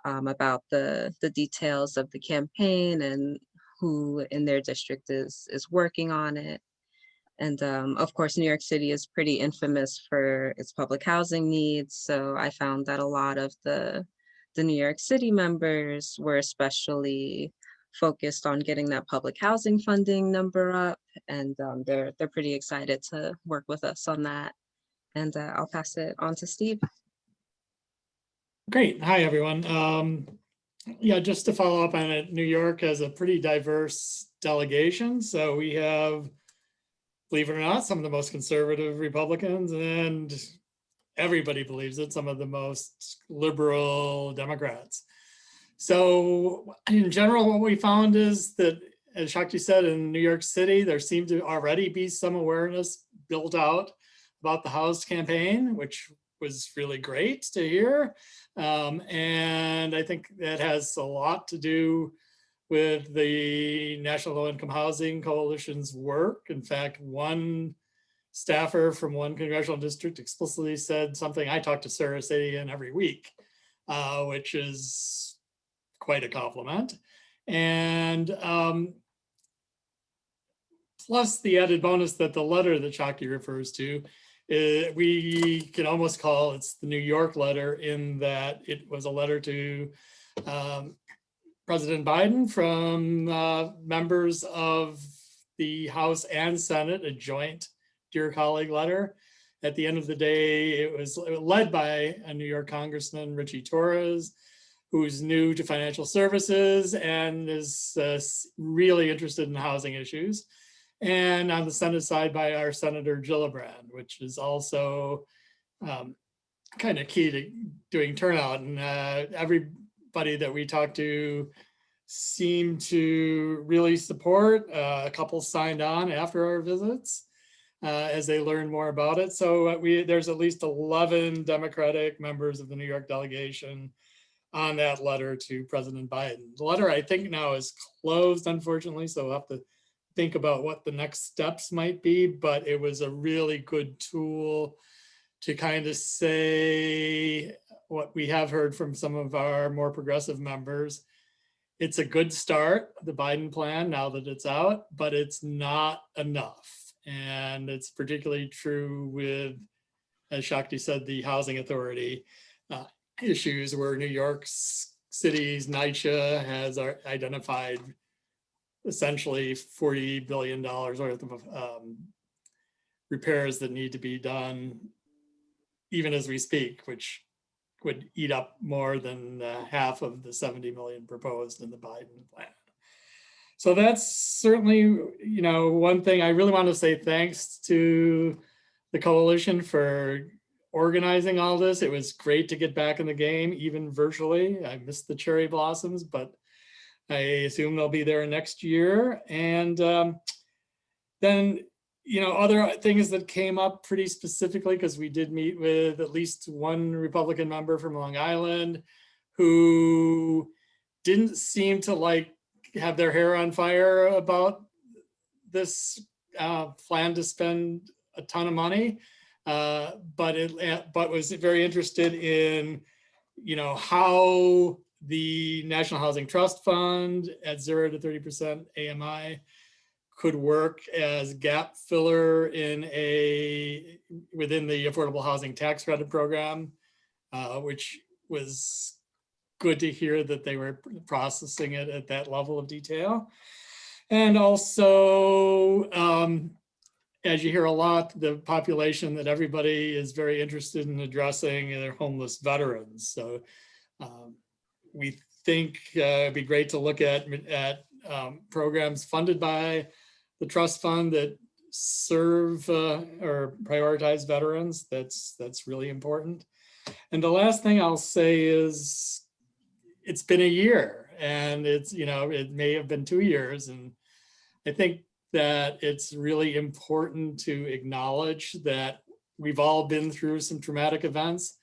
about the details of the campaign and who in their district is working on it. And of course, New York City is pretty infamous for its public housing needs. So I found that a lot of the New York City members were especially focused on getting that public housing funding number up, and they're pretty excited to work with us on that. And I'll pass it on to Steve. Great. Hi, everyone. Yeah, just to follow up on it, New York has a pretty diverse delegation. So we have, believe it or not, some of the most conservative Republicans, and everybody believes it, some of the most liberal Democrats. So in general, what we found is that, as Shakti said, in New York City, there seemed to already be some awareness built out about the HoUSed campaign, which was really great to hear. And I think that has a lot to do with the National Low Income Housing Coalition's work. In fact, one staffer from one congressional district explicitly said something I talk to Sarah Sadian every week, which is quite a compliment. And plus the added bonus that the letter that Shakti refers to, we can almost call it's the New York letter, in that it was a letter to President Biden from members of the House and Senate, a joint Dear Colleague letter. At the end of the day, it was led by a New York Congressman, Richie Torres, who's new to financial services and is really interested in housing issues. And on the Senate side, by our Senator Gillibrand, which is also kind of key to doing turnout. And everybody that we talked to seemed to really support. A couple signed on after our visits as they learned more about it. So there's at least 11 Democratic members of the New York delegation on that letter to President Biden. The letter, I think, now is closed, unfortunately, so we'll have to think about what the next steps might be, but it was a really good tool to kind of say what we have heard from some of our more progressive members. It's a good start, the Biden plan, now that it's out, but it's not enough. And it's particularly true with, as Shakti said, the housing authority issues, where New York City's NYCHA has identified essentially $40 billion worth of repairs that need to be done even as we speak, which would eat up more than half of the 70 million proposed in the Biden plan. So that's certainly, one thing. I really want to say thanks to the coalition for organizing all this. It was great to get back in the game, even virtually. I missed the cherry blossoms, but I assume they'll be there next year. And then, other things that came up pretty specifically, because we did meet with at least one Republican member from Long Island who didn't seem to have their hair on fire about this plan to spend a ton of money, but was very interested in, how the National Housing Trust Fund at 0 to 30% AMI could work as gap filler within the Affordable Housing Tax Credit Program, which was good to hear that they were processing it at that level of detail. And also, as you hear a lot, the population that everybody is very interested in addressing are homeless veterans. So we think it'd be great to look at programs funded by the trust fund that serve or prioritize veterans. That's really important. And the last thing I'll say is, it's been a year, and it's, it may have been 2 years. And I think that it's really important to acknowledge that we've all been through some traumatic events,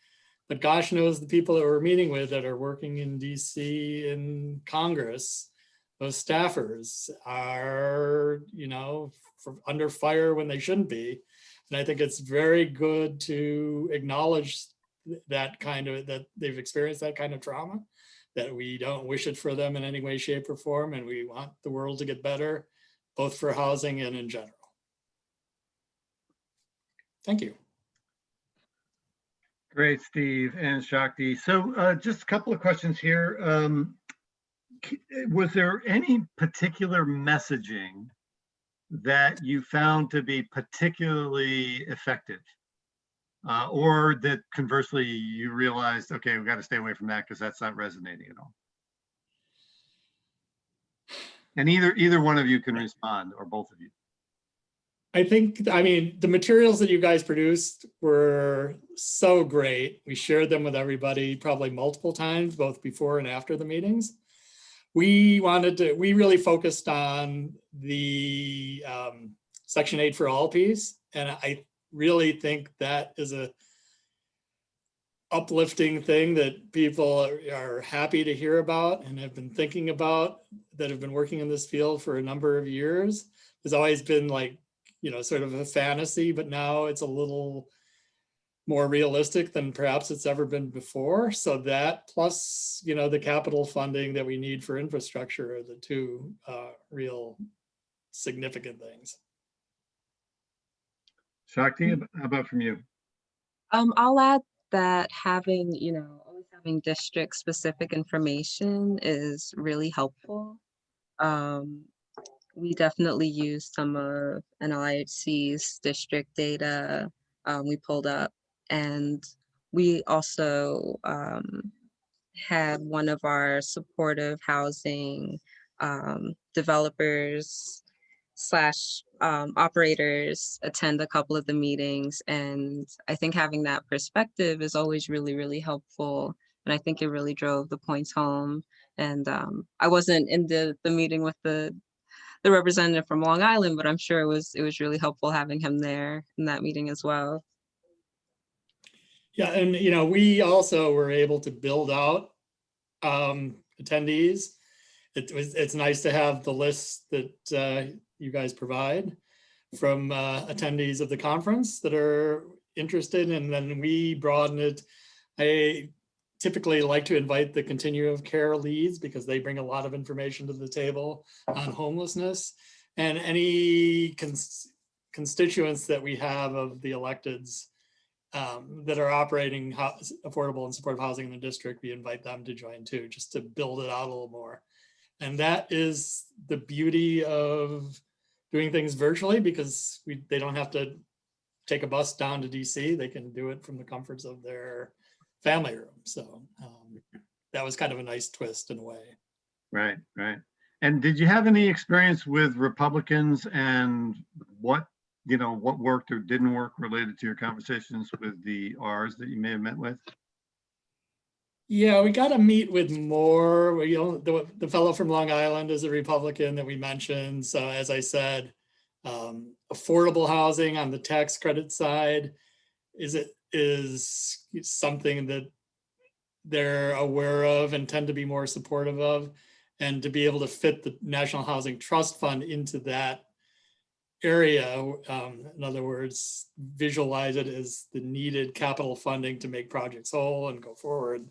but gosh knows the people that we're meeting with that are working in DC and Congress, those staffers are, under fire when they shouldn't be. And I think it's very good to acknowledge that they've experienced that kind of trauma, that we don't wish it for them in any way, shape, or form. And we want the world to get better, both for housing and in general. Thank you. Great, Steve and Shakti. So just a couple of questions here. Was there any particular messaging that you found to be particularly effective? Or that conversely you realized, okay, we've got to stay away from that because that's not resonating at all? And either one of you can respond, or both of you. I mean, the materials that you guys produced were so great. We shared them with everybody probably multiple times, both before and after the meetings. We really focused on the Section 8 for all piece. And I really think that is a uplifting thing that people are happy to hear about and have been thinking about, that have been working in this field for a number of years. There's always been like, you know, sort of a fantasy, but now it's a little more realistic than perhaps it's ever been before. So that plus, you know, the capital funding that we need for infrastructure are the two real significant things. Shakti, how about from you? I'll add that having, you know, always having district specific information is really helpful. We definitely use some of NLIHC's district data we pulled up, and we also had one of our supportive housing developers / operators attend a couple of the meetings. And I think having that perspective is always really, really helpful. And I think it really drove the points home. And I wasn't in the meeting with the representative from Long Island, but I'm sure it was really helpful having him there in that meeting as well. Yeah, and you know, we also were able to build out attendees. It's nice to have the list that you guys provide from attendees of the conference that are interested, and then we broaden it. I typically like to invite the continuum of care leads because they bring a lot of information to the table on homelessness, and any constituents that we have of the electeds that are operating affordable and supportive housing in the district, we invite them to join too, just to build it out a little more. And that is the beauty of doing things virtually, because they don't have to take a bus down to DC. They can do it from the comforts of their family room. So that was kind of a nice twist in a way. Right, right. And did you have any experience with Republicans and what worked or didn't work related to your conversations with the Rs that you may have met with? Yeah, we got to meet with more. The fellow from Long Island is a Republican that we mentioned. So as I said, affordable housing on the tax credit side is something that they're aware of and tend to be more supportive of, and to be able to fit the National Housing Trust Fund into that area, in other words, visualize it as the needed capital funding to make projects whole and go forward.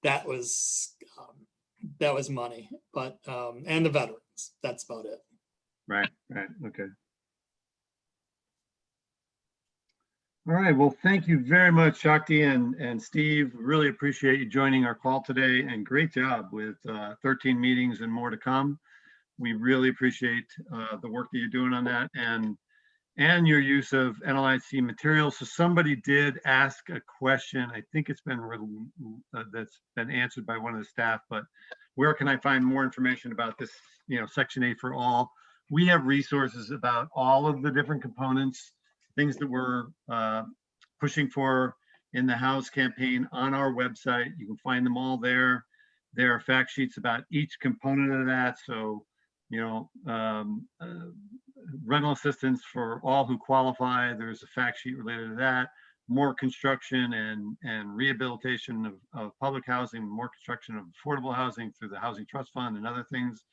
That was money, but and the veterans. That's about it. Right. Okay. All right. Well, thank you very much, Shakti and Steve. Really appreciate you joining our call today, and great job with 13 meetings and more to come. We really appreciate the work that you're doing on that, and your use of NLIHC materials. So somebody did ask a question. I think it's been that's been answered by one of the staff, but where can I find more information about this, Section 8 for all? We have resources about all of the different components, things that we're pushing for in the House campaign on our website. You can find them all there. There are fact sheets about each component of that. So, rental assistance for all who qualify, there's a fact sheet related to that. More construction and rehabilitation of public housing, more construction of affordable housing through the Housing Trust Fund and other things.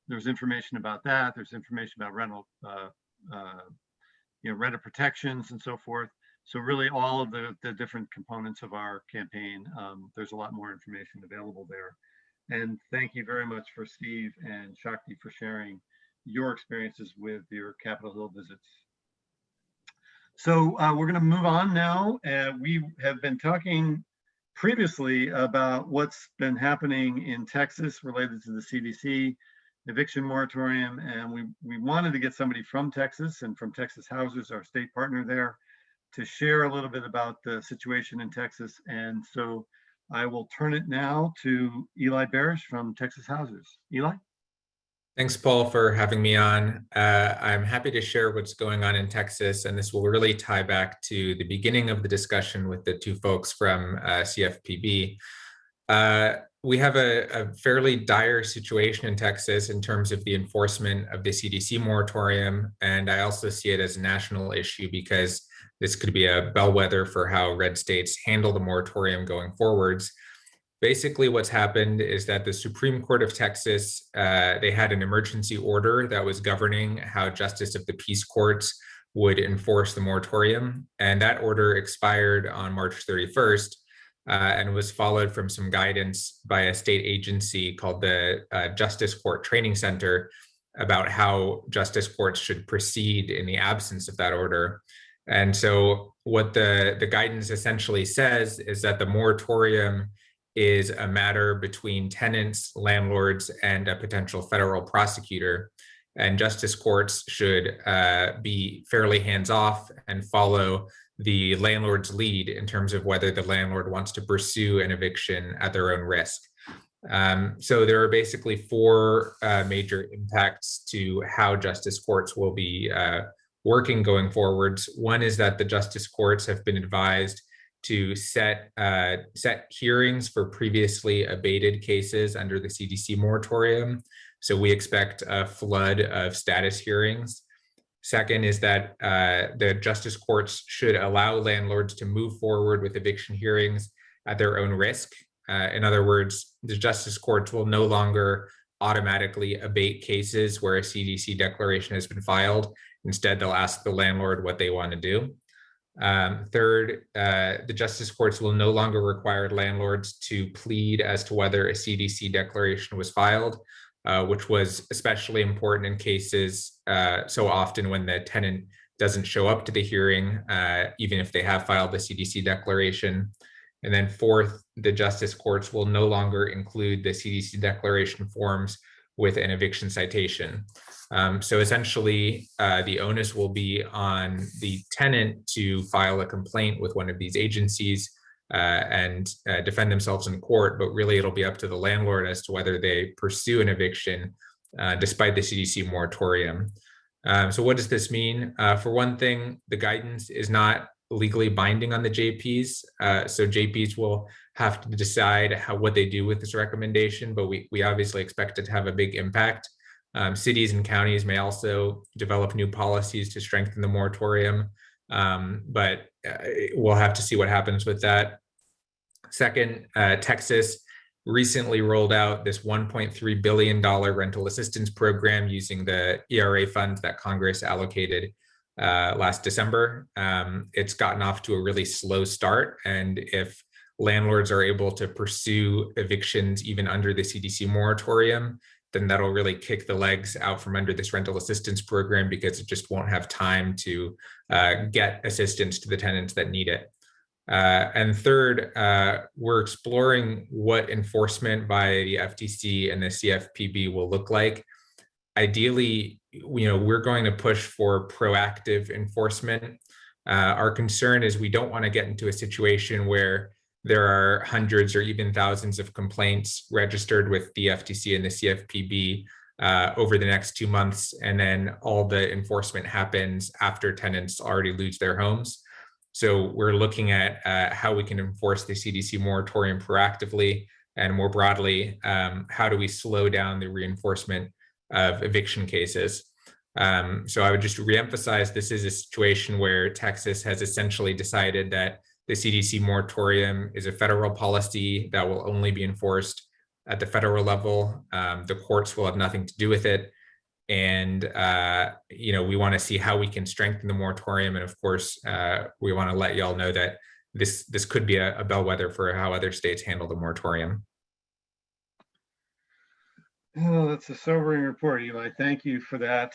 There's information about that. There's information about rental, renter protections and so forth. So really all of the different components of our campaign, there's a lot more information available there. And thank you very much for Steve and Shakti for sharing your experiences with your Capitol Hill visits. So we're going to move on now. We have been talking previously about what's been happening in Texas related to the CDC eviction moratorium. And we wanted to get somebody from Texas and from Texas HoUSed, our state partner there, to share a little bit about the situation in Texas. And so I will turn it now to Eli Barish from Texas HoUSed. Eli? Thanks, Paul, for having me on. I'm happy to share what's going on in Texas, and this will really tie back to the beginning of the discussion with the two folks from CFPB. We have a fairly dire situation in Texas in terms of the enforcement of the CDC moratorium, and I also see it as a national issue because this could be a bellwether for how red states handle the moratorium going forwards. Basically, what's happened is that the Supreme Court of Texas, they had an emergency order that was governing how justice of the peace courts would enforce the moratorium. And that order expired on March 31st and was followed from some guidance by a state agency called the Justice Court Training Center about how justice courts should proceed in the absence of that order. And so what the guidance essentially says is that the moratorium is a matter between tenants, landlords, and a potential federal prosecutor. And justice courts should be fairly hands-off and follow the landlord's lead in terms of whether the landlord wants to pursue an eviction at their own risk. So there are basically four major impacts to how justice courts will be working going forwards. One is that the justice courts have been advised to set hearings for previously abated cases under the CDC moratorium. So we expect a flood of status hearings. Second is that the justice courts should allow landlords to move forward with eviction hearings at their own risk. In other words, the justice courts will no longer automatically abate cases where a CDC declaration has been filed. Instead, they'll ask the landlord what they want to do. Third, the justice courts will no longer require landlords to plead as to whether a CDC declaration was filed, which was especially important in cases so often when the tenant doesn't show up to the hearing, even if they have filed the CDC declaration. And then fourth, the justice courts will no longer include the CDC declaration forms with an eviction citation. So essentially, the onus will be on the tenant to file a complaint with one of these agencies and defend themselves in court, but really it'll be up to the landlord as to whether they pursue an eviction despite the CDC moratorium. So what does this mean? For one thing, the guidance is not legally binding on the JPs. So JPs will have to decide what they do with this recommendation, but we obviously expect it to have a big impact. Cities and counties may also develop new policies to strengthen the moratorium, but we'll have to see what happens with that. Second, Texas recently rolled out this $1.3 billion rental assistance program using the ERA funds that Congress allocated last December. It's gotten off to a really slow start, and if landlords are able to pursue evictions even under the CDC moratorium, then that'll really kick the legs out from under this rental assistance program because it just won't have time to get assistance to the tenants that need it. And third, we're exploring what enforcement by the FTC and the CFPB will look like. Ideally, we're going to push for proactive enforcement. Our concern is we don't want to get into a situation where there are hundreds or even thousands of complaints registered with the FTC and the CFPB over the next 2 months, and then all the enforcement happens after tenants already lose their homes. So we're looking at how we can enforce the CDC moratorium proactively, and more broadly, how do we slow down the reinforcement of eviction cases. So I would just reemphasize this is a situation where Texas has essentially decided that the CDC moratorium is a federal policy that will only be enforced at the federal level. The courts will have nothing to do with it. And, we want to see how we can strengthen the moratorium. And of course, we want to let y'all know that this could be a bellwether for how other states handle the moratorium. Oh, that's a sobering report, Eli. Thank you for that.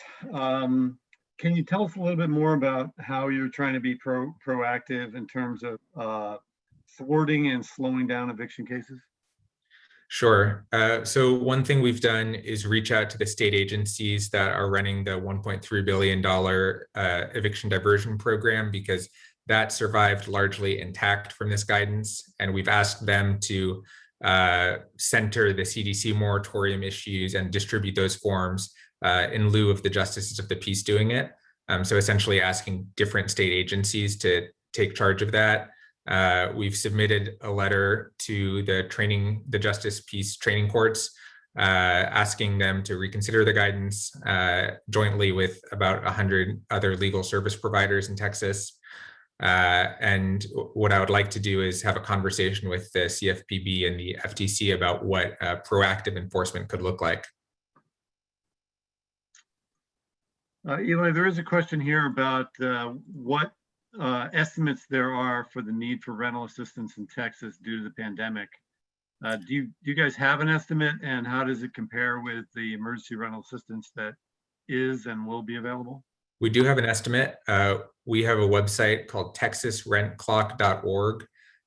Can you tell us a little bit more about how you're trying to be proactive in terms of thwarting and slowing down eviction cases? Sure. So one thing we've done is reach out to the state agencies that are running the $1.3 billion eviction diversion program, because that survived largely intact from this guidance. And we've asked them to center the CDC moratorium issues and distribute those forms in lieu of the justices of the peace doing it. So essentially asking different state agencies to take charge of that. We've submitted a letter to the Justice Peace Training Courts, asking them to reconsider the guidance jointly with about 100 other legal service providers in Texas. And what I would like to do is have a conversation with the CFPB and the FTC about what proactive enforcement could look like. Eli, there is a question here about what estimates there are for the need for rental assistance in Texas due to the pandemic. Do you guys have an estimate, and how does it compare with the emergency rental assistance that is and will be available? We do have an estimate. We have a website called texasrentclock.org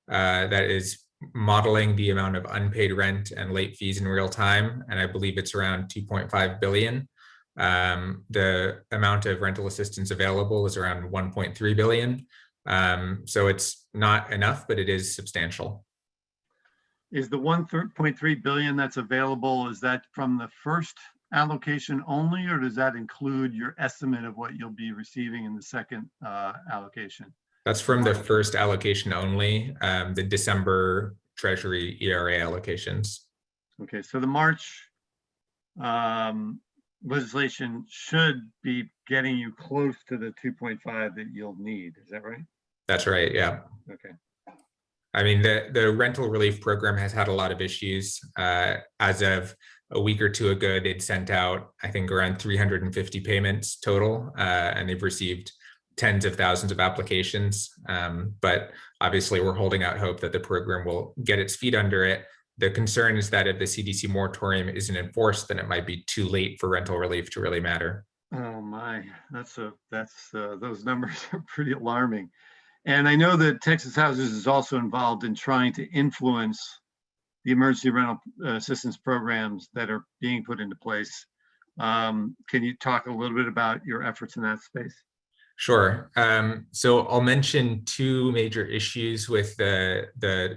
that is modeling the amount of unpaid rent and late fees in real time, and I believe it's around 2.5 billion. The amount of rental assistance available is around 1.3 billion. So it's not enough, but it is substantial. Is the 1.3 billion that's available, is that from the first allocation only, or does that include your estimate of what you'll be receiving in the second allocation? That's from the first allocation only, the December Treasury ERA allocations. Okay, so the March legislation should be getting you close to the 2.5 that you'll need. Is that right? That's right, yeah. Okay. I mean, the rental relief program has had a lot of issues. As of a week or two ago, they'd sent out, I think, around 350 payments total, and they've received tens of thousands of applications. But obviously, we're holding out hope that the program will get its feet under it. The concern is that if the CDC moratorium isn't enforced, then it might be too late for rental relief to really matter. Oh my, those numbers are pretty alarming. And I know that Texas HoUSed is also involved in trying to influence the emergency rental assistance programs that are being put into place. Can you talk a little bit about your efforts in that space? Sure. So I'll mention two major issues with the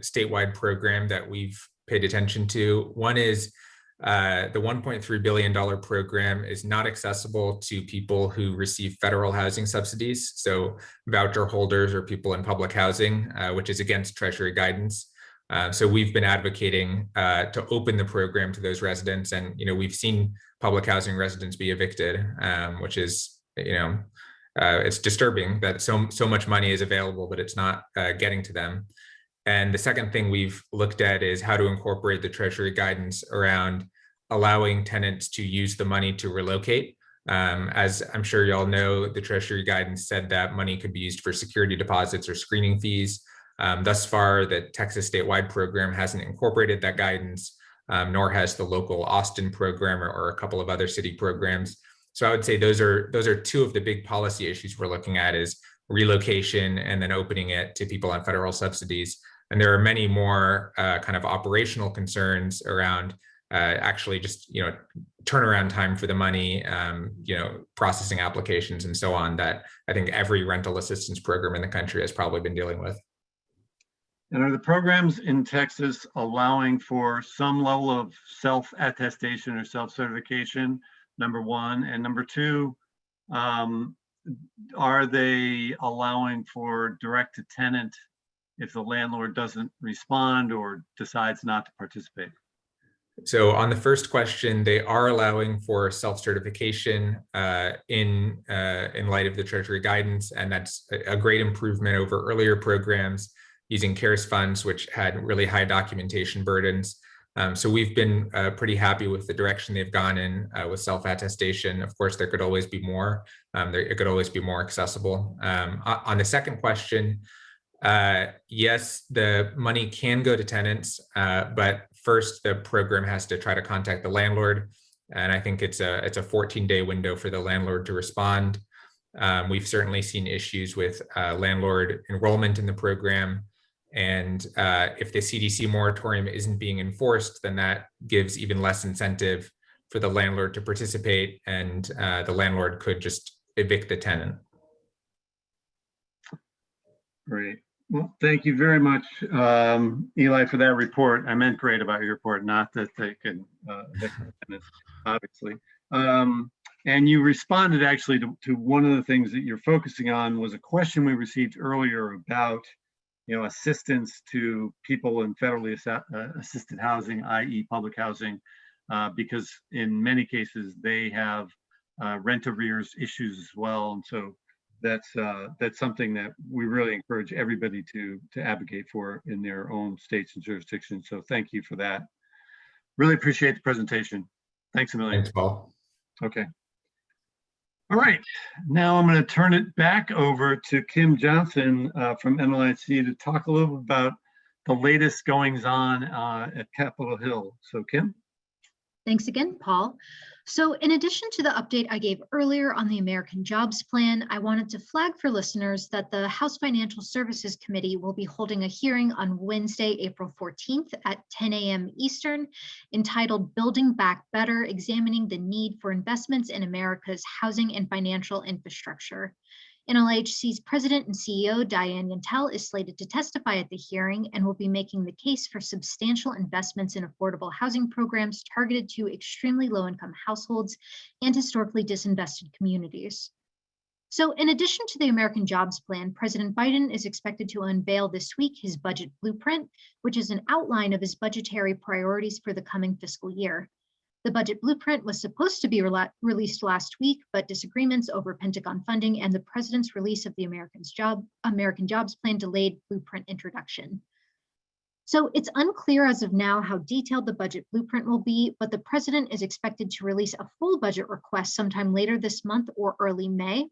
statewide program that we've paid attention to. One is the $1.3 billion program is not accessible to people who receive federal housing subsidies, so voucher holders or people in public housing, which is against Treasury guidance. So we've been advocating to open the program to those residents, and we've seen public housing residents be evicted, which is it's disturbing that so much money is available, but it's not getting to them. And the second thing we've looked at is how to incorporate the Treasury guidance around allowing tenants to use the money to relocate. As I'm sure you all know, the Treasury guidance said that money could be used for security deposits or screening fees. Thus far, the Texas statewide program hasn't incorporated that guidance, nor has the local Austin program or a couple of other city programs. So I would say those are two of the big policy issues we're looking at, is relocation and then opening it to people on federal subsidies. And there are many more kind of operational concerns around actually just turnaround time for the money, processing applications and so on, that I think every rental assistance program in the country has probably been dealing with. And are the programs in Texas allowing for some level of self-attestation or self-certification, number one? And number two, are they allowing for direct to tenant if the landlord doesn't respond or decides not to participate? So on the first question, they are allowing for self-certification in light of the Treasury guidance, and that's a great improvement over earlier programs using CARES funds, which had really high documentation burdens. So we've been pretty happy with the direction they've gone in with self-attestation. Of course, there could always be more. It could always be more accessible. On the second question, yes, the money can go to tenants, but first the program has to try to contact the landlord. And I think it's a 14-day window for the landlord to respond. We've certainly seen issues with landlord enrollment in the program. And if the CDC moratorium isn't being enforced, then that gives even less incentive for the landlord to participate, and the landlord could just evict the tenant. Great. Well, thank you very much, Eli, for that report. I meant great about your report, not that they can evict the tenants, obviously. And you responded actually to one of the things that you're focusing on was a question we received earlier about, assistance to people in federally assisted housing, i.e. public housing, because in many cases they have rent arrears issues as well. And so that's something that we really encourage everybody to advocate for in their own states and jurisdictions. So thank you for that. Really appreciate the presentation. Thanks a million. Thanks, Paul. Okay. All right, now I'm going to turn it back over to Kim Johnson from NLIHC to talk a little bit about the latest goings on at Capitol Hill. So Kim? Thanks again, Paul. So in addition to the update I gave earlier on the American Jobs Plan, I wanted to flag for listeners that the House Financial Services Committee will be holding a hearing on Wednesday, April 14th at 10 a.m. Eastern, entitled Building Back Better, Examining the Need for Investments in America's Housing and Financial Infrastructure. NLIHC's President and CEO, Diane Yantel, is slated to testify at the hearing and will be making the case for substantial investments in affordable housing programs targeted to extremely low-income households and historically disinvested communities. So in addition to the American Jobs Plan, President Biden is expected to unveil this week his budget blueprint, which is an outline of his budgetary priorities for the coming fiscal year. The budget blueprint was supposed to be released last week, but disagreements over Pentagon funding and the president's release of the American Jobs Plan delayed blueprint introduction. So it's unclear as of now how detailed the budget blueprint will be, but the president is expected to release a full budget request sometime later this month or early May.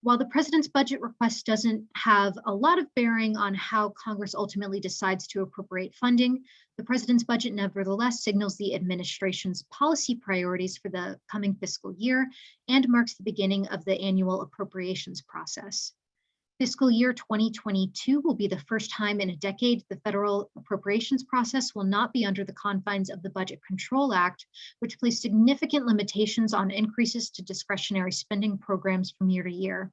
While the president's budget request doesn't have a lot of bearing on how Congress ultimately decides to appropriate funding, the president's budget nevertheless signals the administration's policy priorities for the coming fiscal year and marks the beginning of the annual appropriations process. Fiscal year 2022 will be the first time in a decade the federal appropriations process will not be under the confines of the Budget Control Act, which placed significant limitations on increases to discretionary spending programs from year to year.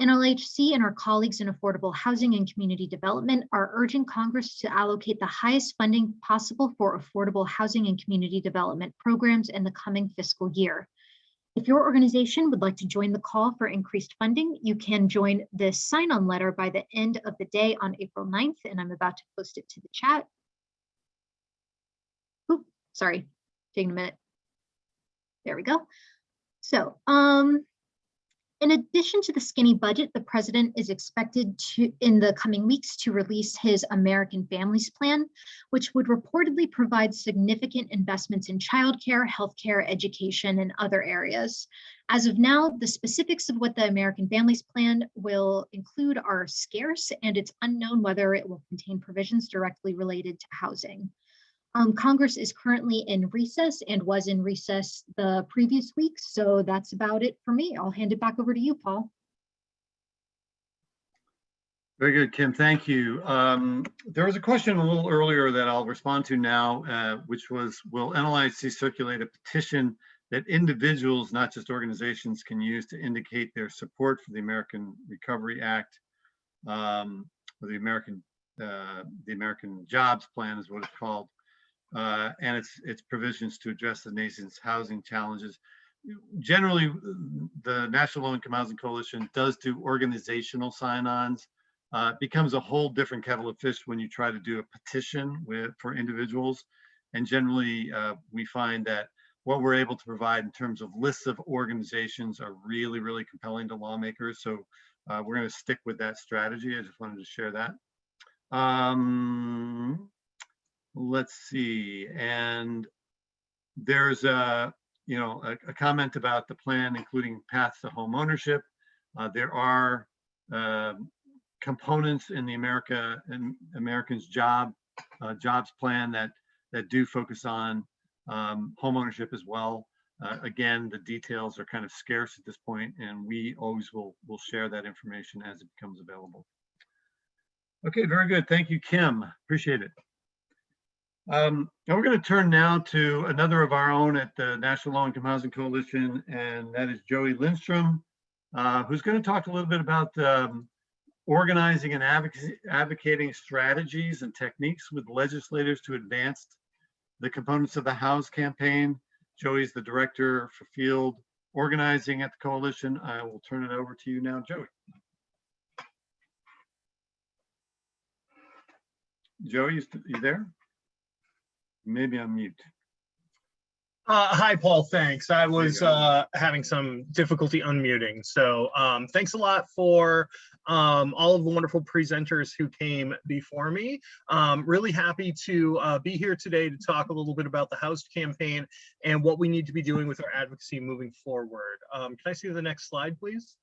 NLIHC and our colleagues in affordable housing and community development are urging Congress to allocate the highest funding possible for affordable housing and community development programs in the coming fiscal year. If your organization would like to join the call for increased funding, you can join this sign-on letter by the end of the day on April 9th, and I'm about to post it to the chat. Oops, sorry, taking a minute. There we go. So, in addition to the skinny budget, the president is expected to, in the coming weeks, to release his American Families Plan, which would reportedly provide significant investments in childcare, healthcare, education, and other areas. As of now, the specifics of what the American Families Plan will include are scarce, and it's unknown whether it will contain provisions directly related to housing. Congress is currently in recess and was in recess the previous week. So that's about it for me. I'll hand it back over to you, Paul. Very good, Kim. Thank you. There was a question a little earlier that I'll respond to now, which was, will NLIHC circulate a petition that individuals, not just organizations, can use to indicate their support for the American Recovery Act, or the American Jobs Plan is what it's called. And its provisions to address the nation's housing challenges. Generally, the National Low Income Housing Coalition does do organizational sign-ons. It becomes a whole different kettle of fish when you try to do a petition for individuals. And generally, we find that what we're able to provide in terms of lists of organizations are really, really compelling to lawmakers. So we're going to stick with that strategy. I just wanted to share that. Let's see, and there's a comment about the plan, including paths to home ownership. There are components in the Americans Jobs Plan that do focus on home ownership as well. Again, the details are kind of scarce at this point, and we always will share that information as it becomes available. Okay, very good. Thank you, Kim. Appreciate it. Now we're going to turn now to another of our own at the National Low-Income Housing Coalition, and that is Joey Lindstrom, who's going to talk a little bit about organizing and advocating strategies and techniques with legislators to advance the components of the HoUSed campaign. Joey's the director for field organizing at the coalition. I will turn it over to you now, Joey. Joey, you there? Maybe I'm mute. Hi, Paul. Thanks. I was having some difficulty unmuting. So thanks a lot for all of the wonderful presenters who came before me. Really happy to be here today to talk a little bit about the HoUSed campaign and what we need to be doing with our advocacy moving forward. Can I see the next slide, please?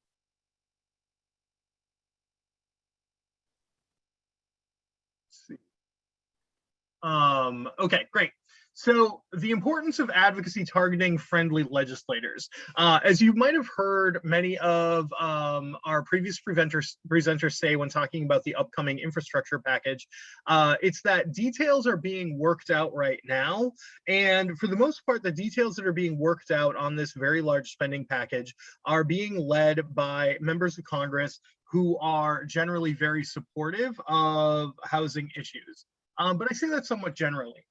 Okay, great. So the importance of advocacy targeting friendly legislators. As you might have heard many of our previous presenters say when talking about the upcoming infrastructure package, it's that details are being worked out right now. And for the most part, the details that are being worked out on this very large spending package are being led by members of Congress who are generally very supportive of housing issues. But I say that somewhat generally.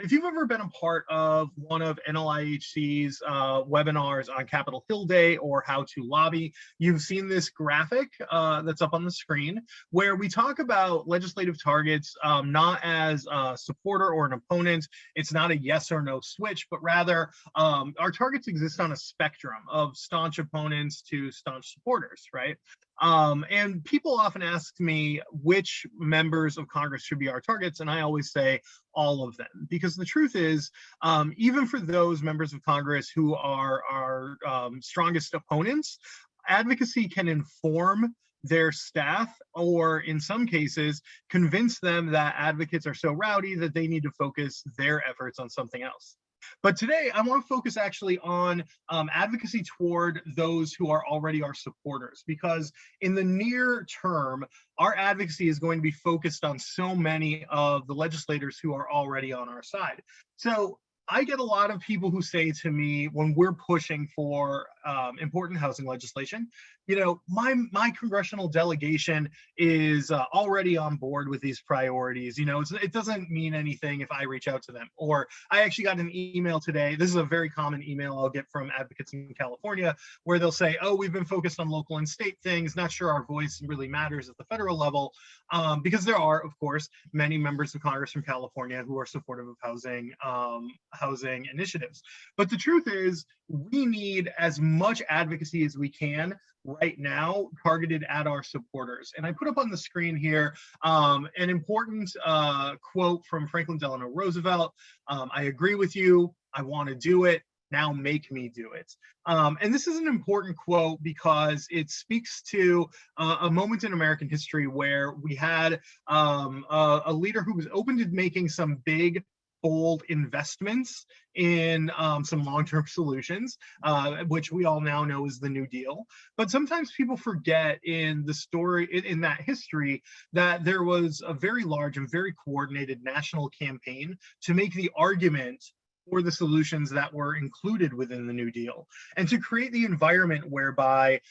If you've ever been a part of one of NLIHC's webinars on Capitol Hill Day or How to Lobby, you've seen this graphic that's up on the screen where we talk about legislative targets not as a supporter or an opponent. It's not a yes or no switch, but rather our targets exist on a spectrum of staunch opponents to staunch supporters, right? And people often ask me which members of Congress should be our targets, and I always say all of them, because the truth is, even for those members of Congress who are our strongest opponents, advocacy can inform their staff, or in some cases, convince them that advocates are so rowdy that they need to focus their efforts on something else. But today, I want to focus actually on advocacy toward those who are already our supporters, because in the near term, our advocacy is going to be focused on so many of the legislators who are already on our side. So I get a lot of people who say to me when we're pushing for important housing legislation, you know, my congressional delegation is already on board with these priorities. You know, it doesn't mean anything if I reach out to them. Or I actually got an email today. This is a very common email I'll get from advocates in California, where they'll say, oh, we've been focused on local and state things, not sure our voice really matters at the federal level, because there are, of course, many members of Congress from California who are supportive of housing initiatives. But the truth is, we need as much advocacy as we can right now targeted at our supporters. And I put up on the screen here an important quote from Franklin Delano Roosevelt. I agree with you. I want to do it. Now make me do it. And this is an important quote because it speaks to a moment in American history where we had a leader who was open to making some big, bold investments in some long-term solutions, which we all now know is the New Deal. But sometimes people forget in the story, in that history, that there was a very large and very coordinated national campaign to make the argument for the solutions that were included within the New Deal, and to create the environment whereby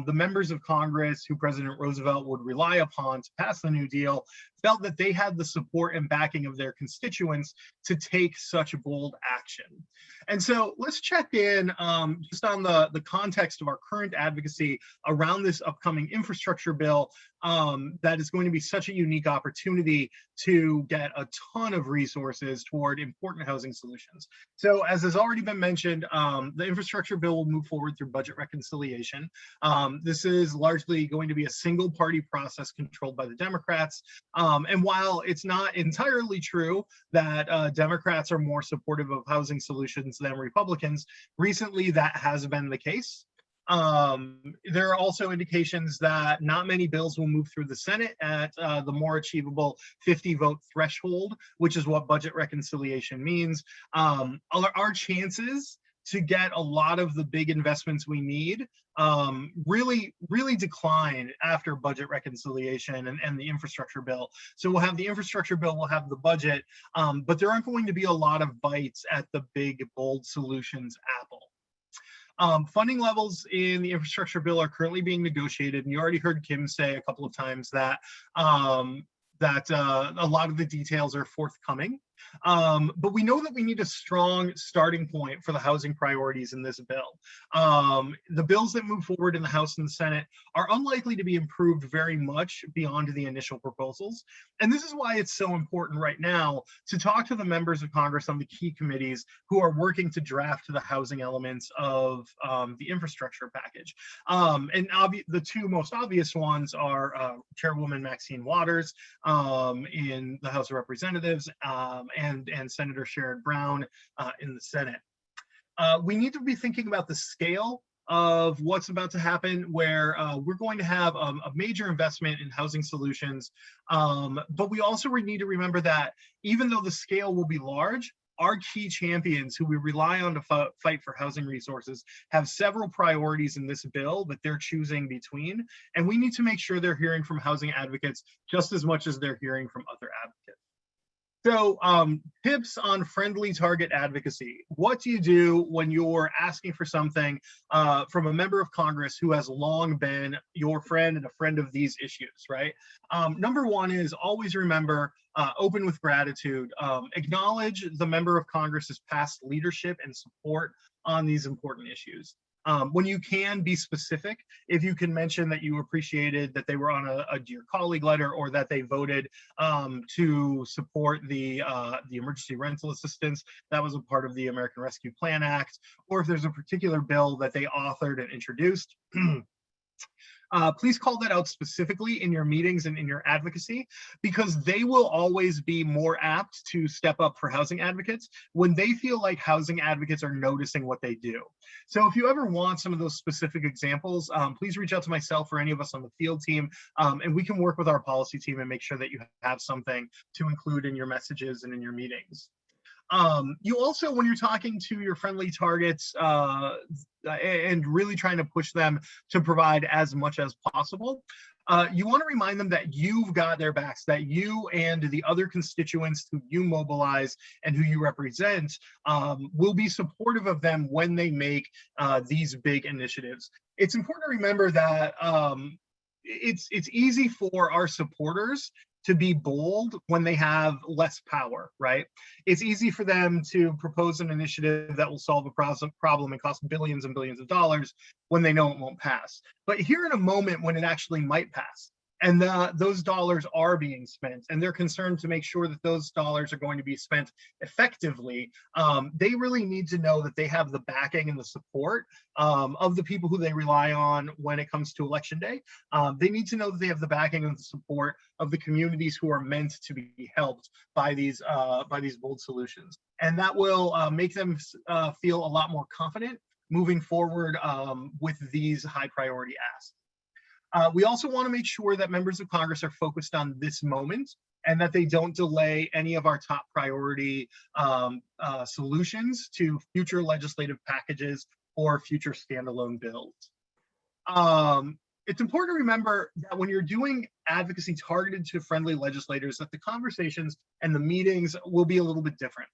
the members of Congress who President Roosevelt would rely upon to pass the New Deal felt that they had the support and backing of their constituents to take such bold action. And so let's check in just on the context of our current advocacy around this upcoming infrastructure bill that is going to be such a unique opportunity to get a ton of resources toward important housing solutions. So as has already been mentioned, the infrastructure bill will move forward through budget reconciliation. This is largely going to be a single party process controlled by the Democrats. And while it's not entirely true that Democrats are more supportive of housing solutions than Republicans, recently that has been the case. There are also indications that not many bills will move through the Senate at the more achievable 50-vote threshold, which is what budget reconciliation means. Our chances to get a lot of the big investments we need really decline after budget reconciliation and the infrastructure bill. So we'll have the infrastructure bill, we'll have the budget, but there aren't going to be a lot of bites at the big, bold solutions apple. Funding levels in the infrastructure bill are currently being negotiated, and you already heard Kim say a couple of times that a lot of the details are forthcoming. But we know that we need a strong starting point for the housing priorities in this bill. The bills that move forward in the House and the Senate are unlikely to be improved very much beyond the initial proposals. And this is why it's so important right now to talk to the members of Congress on the key committees who are working to draft the housing elements of the infrastructure package. The two most obvious ones are Chairwoman Maxine Waters in the House of Representatives and Senator Sherrod Brown in the Senate. We need to be thinking about the scale of what's about to happen, where we're going to have a major investment in housing solutions. But we also need to remember that even though the scale will be large, our key champions who we rely on to fight for housing resources have several priorities in this bill that they're choosing between. And we need to make sure they're hearing from housing advocates just as much as they're hearing from other advocates. So tips on friendly target advocacy. What do you do when you're asking for something from a member of Congress who has long been your friend and a friend of these issues, right? Number one is always remember, open with gratitude. Acknowledge the member of Congress's past leadership and support on these important issues. When you can, be specific. If you can mention that you appreciated that they were on a Dear Colleague letter, or that they voted to support the emergency rental assistance that was a part of the American Rescue Plan Act, or if there's a particular bill that they authored and introduced. Please call that out specifically in your meetings and in your advocacy, because they will always be more apt to step up for housing advocates when they feel like housing advocates are noticing what they do. So if you ever want some of those specific examples, please reach out to myself or any of us on the field team, and we can work with our policy team and make sure that you have something to include in your messages and in your meetings. You also, when you're talking to your friendly targets and really trying to push them to provide as much as possible, you want to remind them that you've got their backs, that you and the other constituents who you mobilize and who you represent will be supportive of them when they make these big initiatives. It's important to remember that it's easy for our supporters to be bold when they have less power, right? It's easy for them to propose an initiative that will solve a problem and cost billions and billions of dollars when they know it won't pass. But here in a moment when it actually might pass, and those dollars are being spent, and they're concerned to make sure that those dollars are going to be spent effectively, they really need to know that they have the backing and the support of the people who they rely on when it comes to election day. They need to know that they have the backing and the support of the communities who are meant to be helped by these bold solutions. And that will make them feel a lot more confident moving forward with these high priority asks. We also want to make sure that members of Congress are focused on this moment and that they don't delay any of our top priority solutions to future legislative packages or future standalone bills. It's important to remember that when you're doing advocacy targeted to friendly legislators, that the conversations and the meetings will be a little bit different.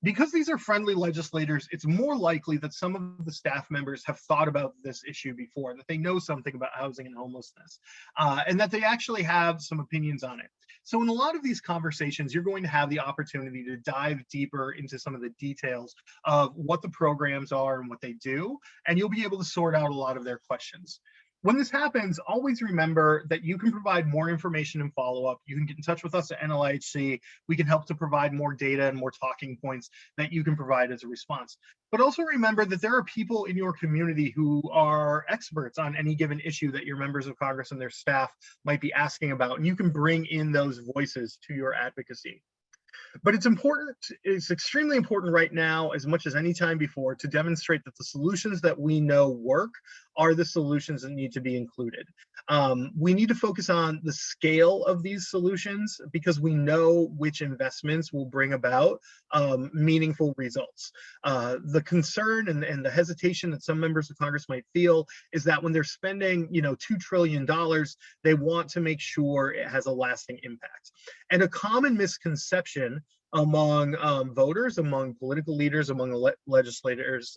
Because these are friendly legislators, it's more likely that some of the staff members have thought about this issue before, that they know something about housing and homelessness, and that they actually have some opinions on it. So in a lot of these conversations, you're going to have the opportunity to dive deeper into some of the details of what the programs are and what they do, and you'll be able to sort out a lot of their questions. When this happens, always remember that you can provide more information and follow-up. You can get in touch with us at NLIHC. We can help to provide more data and more talking points that you can provide as a response. But also remember that there are people in your community who are experts on any given issue that your members of Congress and their staff might be asking about, and you can bring in those voices to your advocacy. But it's extremely important right now, as much as any time before, to demonstrate that the solutions that we know work are the solutions that need to be included. We need to focus on the scale of these solutions because we know which investments will bring about meaningful results. The concern and the hesitation that some members of Congress might feel is that when they're spending, $2 trillion, they want to make sure it has a lasting impact. And a common misconception among voters, among political leaders, among legislators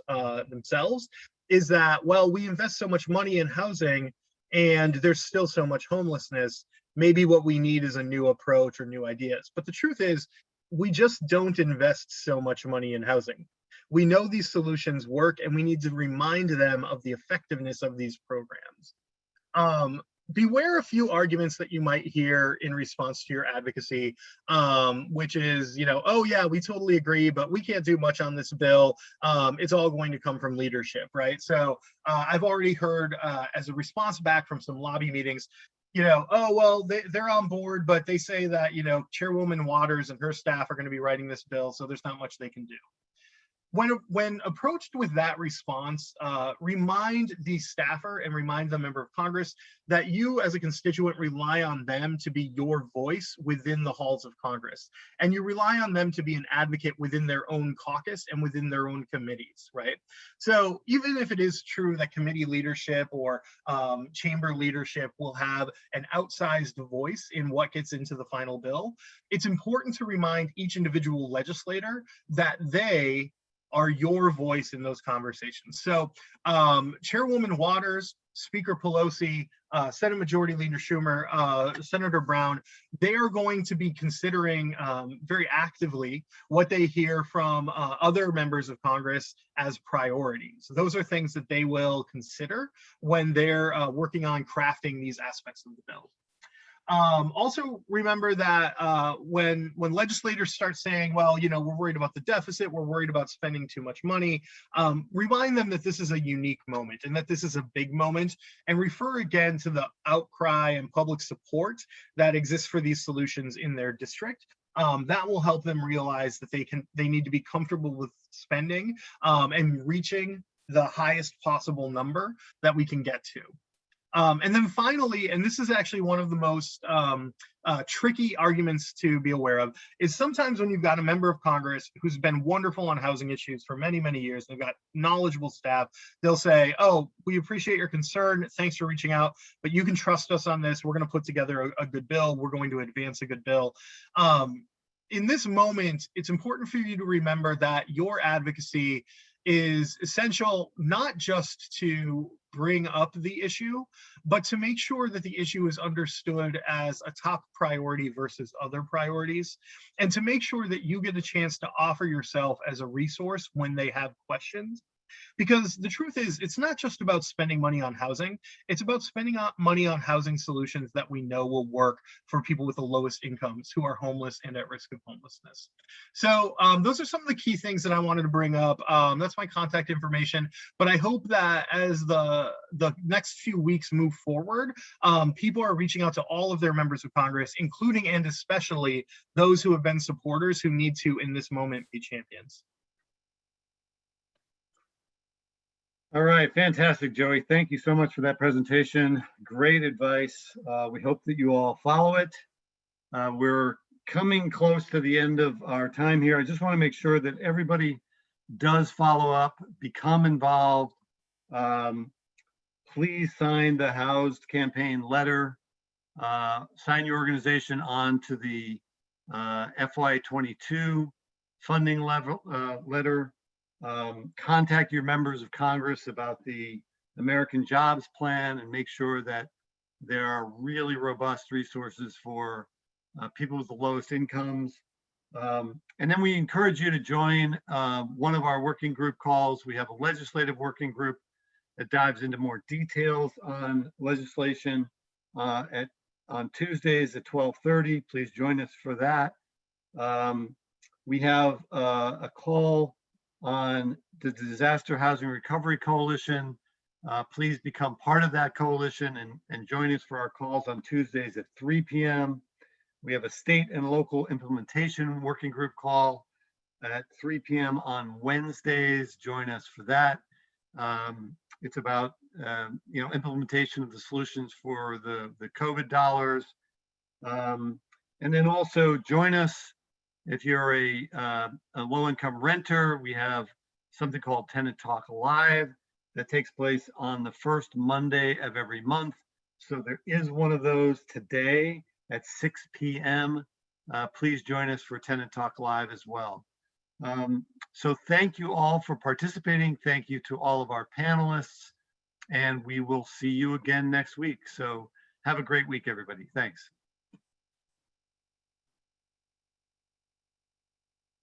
themselves, is that, well, we invest so much money in housing and there's still so much homelessness. Maybe what we need is a new approach or new ideas. But the truth is, we just don't invest so much money in housing. We know these solutions work and we need to remind them of the effectiveness of these programs. Beware a few arguments that you might hear in response to your advocacy, which is, oh yeah, we totally agree, but we can't do much on this bill. It's all going to come from leadership, right? So I've already heard as a response back from some lobby meetings, oh, well, they're on board, but they say that, Chairwoman Waters and her staff are going to be writing this bill, so there's not much they can do. When approached with that response, remind the staffer and remind the member of Congress that you as a constituent rely on them to be your voice within the halls of Congress. And you rely on them to be an advocate within their own caucus and within their own committees, right? So even if it is true that committee leadership or chamber leadership will have an outsized voice in what gets into the final bill, it's important to remind each individual legislator that they are your voice in those conversations. So Chairwoman Waters, Speaker Pelosi, Senate Majority Leader Schumer, Senator Brown, they are going to be considering very actively what they hear from other members of Congress as priorities. Those are things that they will consider when they're working on crafting these aspects of the bill. Also remember that when legislators start saying, well, we're worried about the deficit, we're worried about spending too much money, remind them that this is a unique moment and that this is a big moment, and refer again to the outcry and public support that exists for these solutions in their district. That will help them realize that they need to be comfortable with spending and reaching the highest possible number that we can get to. And then finally, and this is actually one of the most tricky arguments to be aware of, is sometimes when you've got a member of Congress who's been wonderful on housing issues for many, many years, they've got knowledgeable staff, they'll say, oh, we appreciate your concern, thanks for reaching out, but you can trust us on this, we're going to put together a good bill, we're going to advance a good bill. In this moment, it's important for you to remember that your advocacy is essential not just to bring up the issue, but to make sure that the issue is understood as a top priority versus other priorities, and to make sure that you get a chance to offer yourself as a resource when they have questions. Because the truth is, it's not just about spending money on housing, it's about spending money on housing solutions that we know will work for people with the lowest incomes who are homeless and at risk of homelessness. So those are some of the key things that I wanted to bring up. That's my contact information, but I hope that as the next few weeks move forward, people are reaching out to all of their members of Congress, including and especially those who have been supporters who need to, in this moment, be champions. All right, fantastic, Joey. Thank you so much for that presentation. Great advice. We hope that you all follow it. We're coming close to the end of our time here. I just want to make sure that everybody does follow up, become involved. Please sign the HoUSed campaign letter. Sign your organization on to the FY22 funding letter. Contact your members of Congress about the American Jobs Plan and make sure that there are really robust resources for people with the lowest incomes. And then we encourage you to join one of our working group calls. We have a legislative working group that dives into more details on legislation on Tuesdays at 12:30. Please join us for that. We have a call on the Disaster Housing Recovery Coalition. Please become part of that coalition and join us for our calls on Tuesdays at 3 p.m. We have a state and local implementation working group call at 3 p.m. on Wednesdays. Join us for that. It's about, implementation of the solutions for the COVID dollars. And then also join us if you're a low-income renter. We have something called Tenant Talk Live that takes place on the first Monday of every month. So there is one of those today at 6 p.m. Please join us for Tenant Talk Live as well. So thank you all for participating. Thank you to all of our panelists, and we will see you again next week. So have a great week, everybody. Thanks.